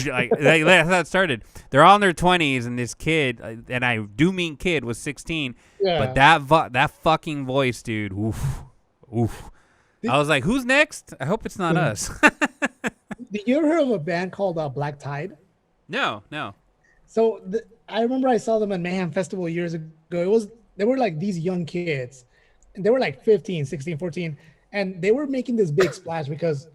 That's how it started. They're all in their 20s, and this kid, and I do mean kid, was 16. Yeah. But that fucking voice, dude. Oof, oof. I was like, who's next? I hope it's not us. Did you ever hear of a band called Black Tide? No. So I remember I saw them at Mayhem Festival years ago. They were like these young kids, and they were like 15, 16, 14, and they were making this big splash because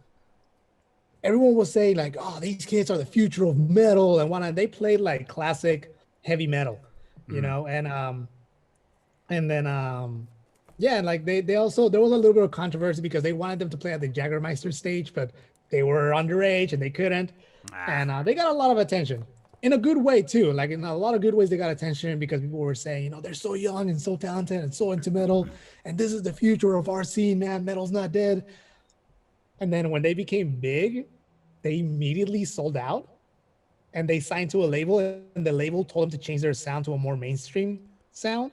everyone was saying like, "Oh, these kids are the future of metal," and whatnot. They played like classic heavy metal, you know, and then yeah, and like they also, there was a little bit of controversy because they wanted them to play at the Jagermeister stage, but they were underage and they couldn't, and they got a lot of attention in a good way too. Like in a lot of good ways, they got attention because people were saying, you know, they're so young and so talented and so into metal, and this is the future of our scene, man. Metal's not dead. And then when they became big, they immediately sold out, and they signed to a label, and the label told them to change their sound to a more mainstream sound.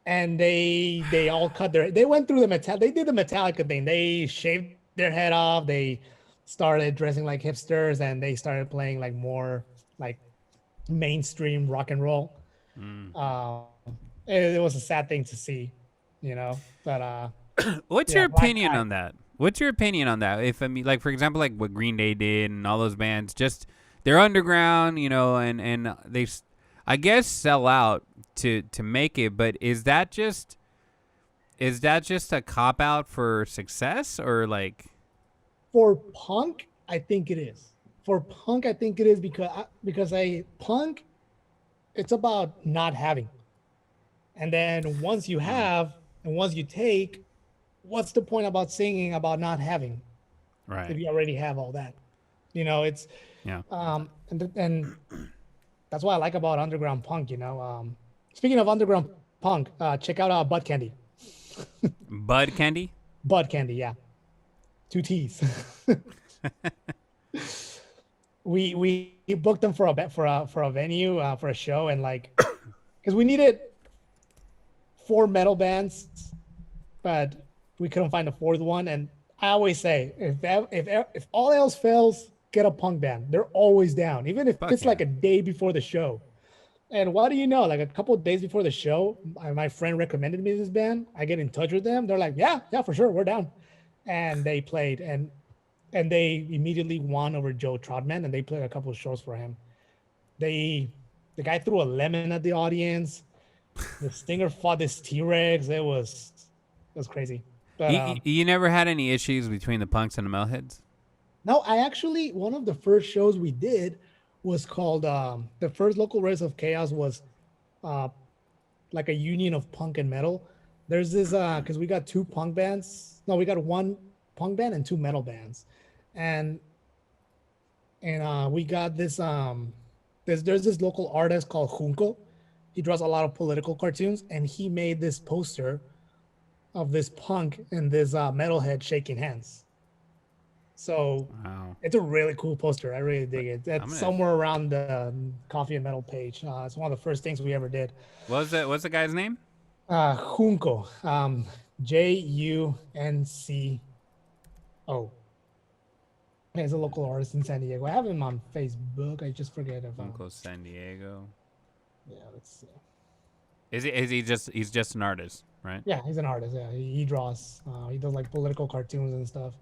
And they all they went through they did the Metallica thing. They shaved their head off. They started dressing like hipsters, and they started playing like more like mainstream rock and roll. It was a sad thing to see, you know, but What's your opinion on that? What's your opinion on that? If I mean, like, for example, like what Green Day did and all those bands, just they're underground, you know, and they, I guess, sell out to make it. But is that just a cop out for success, or like? For punk, I think it is. For punk, I think it is because punk, it's about not having, and then once you have and once you take, what's the point about singing about not having, Right. if you already have all that? You know, it's and that's what I like about underground punk. You know, speaking of underground punk, check out Bud Candy. Bud Candy. Bud Candy, yeah, 2 T's. we booked them for a venue, for a show, and like, because we needed 4 metal bands, but we couldn't find a 4th one. And I always say, if all else fails, get a punk band. They're always down, even if it's like a day before the show. And what do you know? Like a couple of days before the show, my friend recommended me this band. I get in touch with them. They're like, yeah, for sure, we're down. And they played, and they immediately won over Joe Trotman, and they played a couple of shows for him. The guy threw a lemon at the audience. The Stinger fought this T-Rex. It was crazy. But you never had any issues between the punks and the metalheads? No, I actually, one of the first shows we did was called, the first local Race of Chaos was like a union of punk and metal. There's this, because we got 2 punk bands. No, we got 1 punk band and 2 metal bands. And we got this, there's this local artist called Junco. He draws a lot of political cartoons, and he made this poster of this punk and this metalhead shaking hands. So It's a really cool poster. I really dig it. That's somewhere around the Coffee and Metal page. It's one of the first things we ever did. What's the guy's name? Junco. Junco. He's a local artist in San Diego. I have him on Facebook. I just forget if Junco San Diego. Yeah, let's see. He's just an artist, right? Yeah, he's an artist. Yeah, he draws. He does like political cartoons and stuff.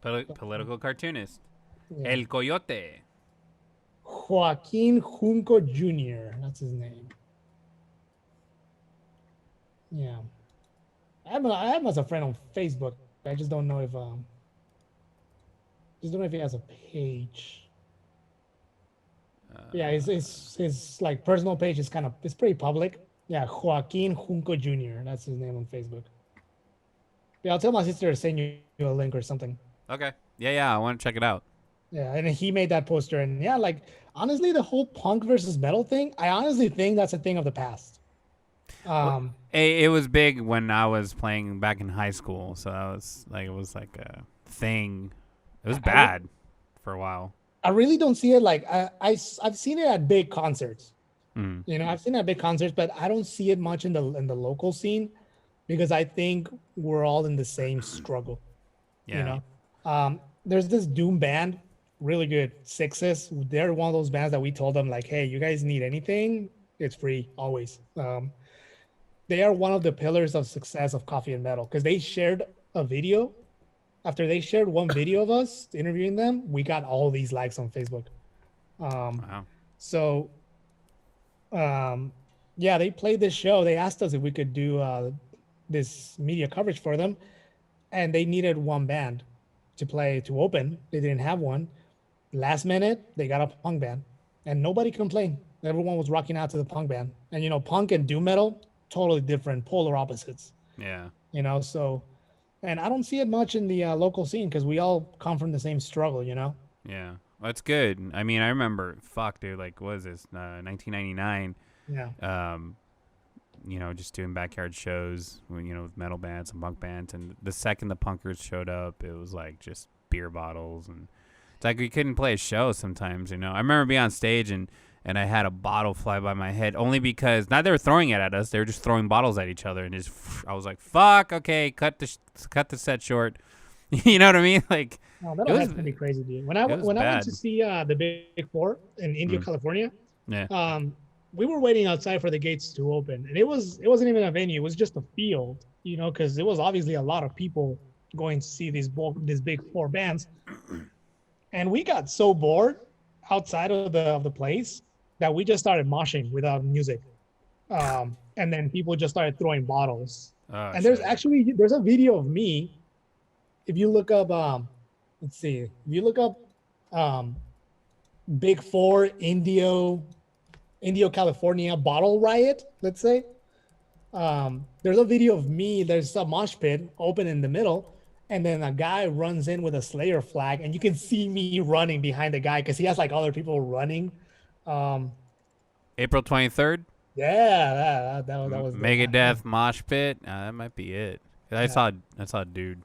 Political cartoonist. Yeah. El Coyote. Joaquin Junco Jr. That's his name. Yeah. I have him as a friend on Facebook. I just don't know if he has a page. Yeah, his like personal page is it's pretty public. Yeah, Joaquin Junco Jr. That's his name on Facebook. Yeah, I'll tell my sister to send you a link or something. Okay. Yeah, I want to check it out. Yeah, and he made that poster, and yeah, like honestly, the whole punk versus metal thing, I honestly think that's a thing of the past. It was big when I was playing back in high school, so it was like a thing. It was bad for a while. I really don't see it like I've seen it at big concerts. You know, I've seen it at big concerts, but I don't see it much in the local scene. because I think we're all in the same struggle. You Yeah. know, there's this Doom band, really good, Sixes. They're one of those bands that we told them like, hey, you guys need anything, it's free always. They are one of the pillars of success of Coffee and Metal because they shared a video. After they shared one video of us interviewing them, we got all these likes on Facebook. Um, Wow. so um, yeah, they played this show. They asked us if we could do this media coverage for them, and they needed one band to play to open. They didn't have one. Last minute, they got a punk band, and nobody complained. Everyone was rocking out to the punk band. And punk and doom metal, totally different, polar opposites. Yeah. So, and I don't see it much in the local scene because we all come from the same struggle. Yeah. That's good. I mean, I remember, fuck, dude, like, what was this, 1999? Yeah. Just doing backyard shows, with metal bands and punk bands. And the second the punkers showed up, it was like just beer bottles. And it's like we couldn't play a show sometimes, I remember being on stage and I had a bottle fly by my head only because not they were throwing it at us. They were just throwing bottles at each other. And I was like, fuck, okay, cut the set short. You know what I mean? Like, Oh, that has to be crazy, dude. When I went to see the Big Four in Indio, California, yeah. We were waiting outside for the gates to open, and it wasn't even a venue; it was just a field, because it was obviously a lot of people going to see these Big Four bands, and we got so bored outside of the place that we just started moshing without music, and then people just started throwing bottles. Oh, and shit. there's a video of me. If you look up, let's see, if you look up Big Four Indio, California bottle riot, let's say. There's a video of me. There's a mosh pit open in the middle, and then a guy runs in with a Slayer flag, and you can see me running behind the guy because he has like other people running. April 23rd? Yeah, that was the Megadeth mosh pit. That might be it. I Yeah. saw a dude.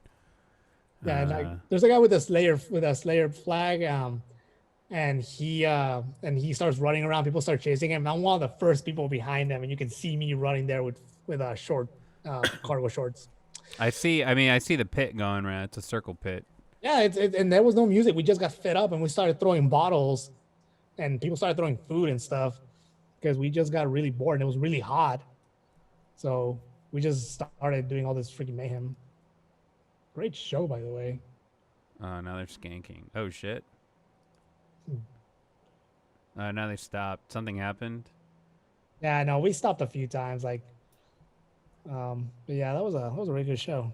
Yeah, and like there's a guy with a Slayer flag, and he starts running around. People start chasing him. I'm one of the first people behind him, and you can see me running there with a short cargo shorts. I see the pit going around. It's a circle pit. Yeah, and there was no music. We just got fed up and we started throwing bottles, and people started throwing food and stuff because we just got really bored and it was really hot. So we just started doing all this freaking mayhem. Great show, by the way. Oh, now they're skanking. Oh, shit. Now they stopped. Something happened. Yeah, no, we stopped a few times. But yeah, that was a really good show.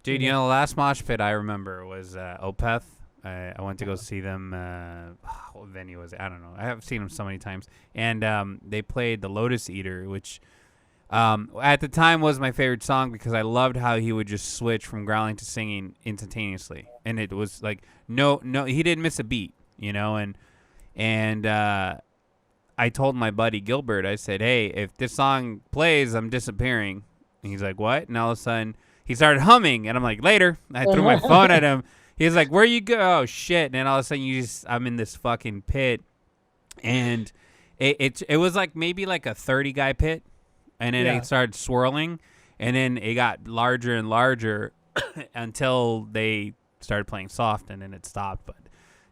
Dude, the last mosh pit I remember was Opeth. I went to go see them. What venue was it? I don't know. I have seen them so many times. And they played The Lotus Eater, which at the time was my favorite song because I loved how he would just switch from growling to singing instantaneously. And it was like, no, he didn't miss a beat, and I told my buddy Gilbert, I said, hey, if this song plays, I'm disappearing. And he's like, what? And all of a sudden, he started humming. And I'm like, later. I threw my phone at him. He's like, where you go? Oh, shit. And then all of a sudden, I'm in this fucking pit. And it was like maybe like a 30-guy pit. And then it started swirling. And then it got larger and larger until they started playing soft. And then it stopped. But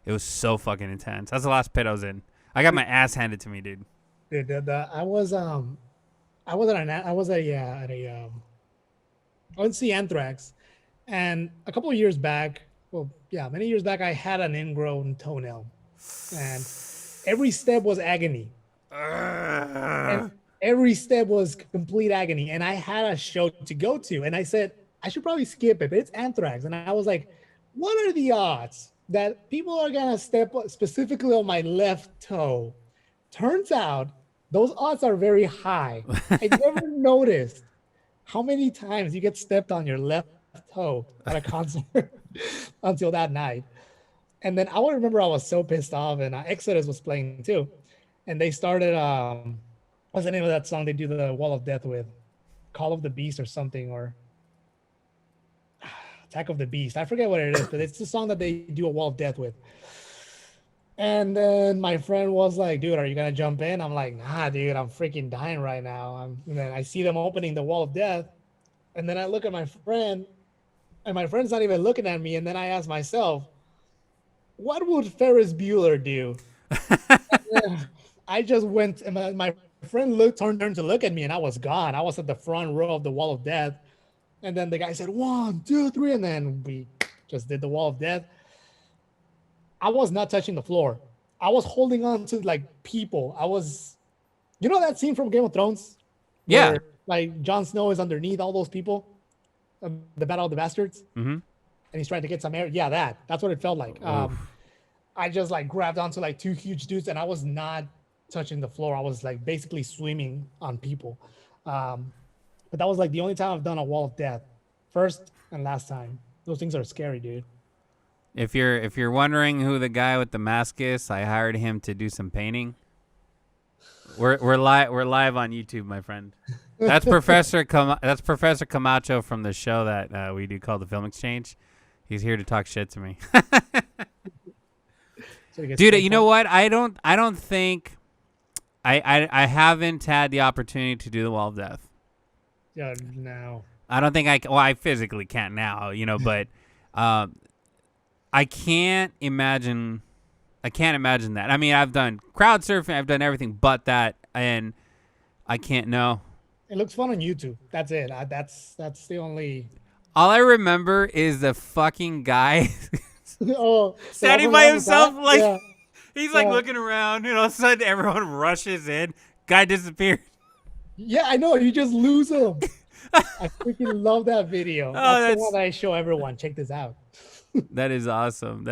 it was so fucking intense. That's the last pit I was in. I got my ass handed to me, dude. Dude, I went to see Anthrax, and a couple of years back, many years back, I had an ingrown toenail, and every step was agony. And every step was complete agony, and I had a show to go to, and I said I should probably skip it, but it's Anthrax, and I was like, what are the odds that people are gonna step specifically on my left toe? Turns out those odds are very high. I never noticed how many times you get stepped on your left toe at a concert until that night. And then I remember I was so pissed off, and Exodus was playing too. And they started, what's the name of that song they do the Wall of Death with? Call of the Beast or something, or Attack of the Beast. I forget what it is, but it's the song that they do a Wall of Death with. And then my friend was like, dude, are you going to jump in? I'm like, nah, dude, I'm freaking dying right now. And then I see them opening the Wall of Death. And then I look at my friend, and my friend's not even looking at me. And then I ask myself, what would Ferris Bueller do? I just went, and my friend turned to look at me, and I was gone. I was at the front row of the wall of death. And then the guy said, 1, 2, 3. And then we just did the wall of death. I was not touching the floor. I was holding on to like people. You know that scene from Game of Thrones? Yeah. Where, like Jon Snow is underneath all those people, the Battle of the Bastards, and he's trying to get some air. Yeah, that's what it felt like. I just like grabbed onto like 2 huge dudes, and I was not touching the floor. I was like basically swimming on people. But that was like the only time I've done a wall of death, first and last time. Those things are scary, dude. If you're wondering who the guy with the mask is, I hired him to do some painting. We're live on YouTube, my friend. That's Professor Camacho from the show that we do called the Film Exchange. He's here to talk shit to me. Dude, you know what? I don't think I haven't had the opportunity to do the Wall of Death. Yeah, no. I don't think I physically can't now, but I can't imagine that. I mean, I've done crowd surfing, I've done everything but that, and I can't know. It looks fun on YouTube. That's it. That's the only. All I remember is the fucking guy standing by overall himself, that? like Yeah. he's like looking around, and all of a sudden everyone rushes in. Guy disappeared. Yeah, I know. You just lose him. I freaking love that video. That's the one that I show everyone. Check this out. That is awesome.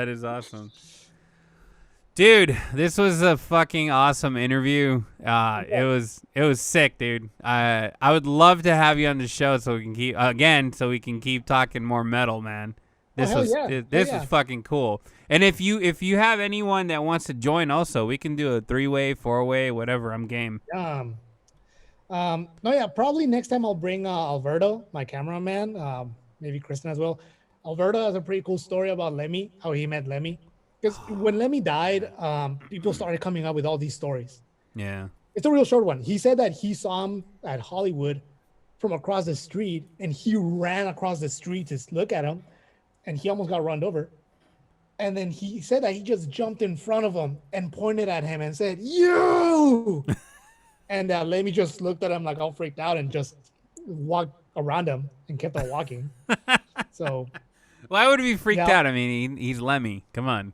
Dude, this was a fucking awesome interview. It was sick, dude. I would love to have you on the show so we can keep talking more metal, man. This is fucking cool. And if you have anyone that wants to join also, we can do a 3-way, 4-way, whatever. I'm game. Probably next time I'll bring Alberto, my cameraman, maybe Kristen as well. Alberto has a pretty cool story about Lemmy, how he met Lemmy. Because when Lemmy died, people started coming up with all these stories. Yeah. It's a real short one. He said that he saw him at Hollywood from across the street, and he ran across the street to look at him, and he almost got run over. And then he said that he just jumped in front of him and pointed at him and said, "You!" And Lemmy just looked at him like all freaked out and just walked around him and kept on walking. So... Why would he be freaked out? I mean, he's Lemmy. Come on.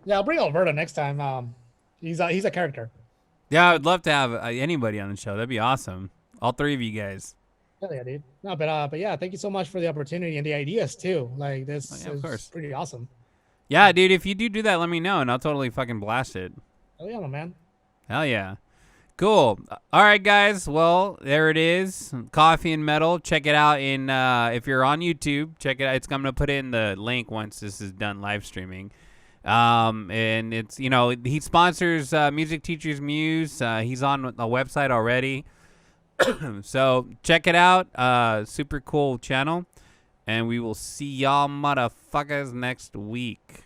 Yeah, I'll bring Alberto next time. He's a character. Yeah, I would love to have anybody on the show. That'd be awesome. All 3 of you guys. Hell yeah, dude. No, but yeah, thank you so much for the opportunity and the ideas too. Like this is pretty awesome. Yeah, dude. If you do that, let me know, and I'll totally fucking blast it. Hell yeah, man. Hell yeah. Cool. All right, guys. Well, there it is. Coffee and Metal. Check it out if you're on YouTube. Check it out. I'm going to put in the link once this is done live streaming. And it's, he sponsors Music Teachers Muse. He's on the website already. So check it out. Super cool channel. And we will see y'all motherfuckers next week.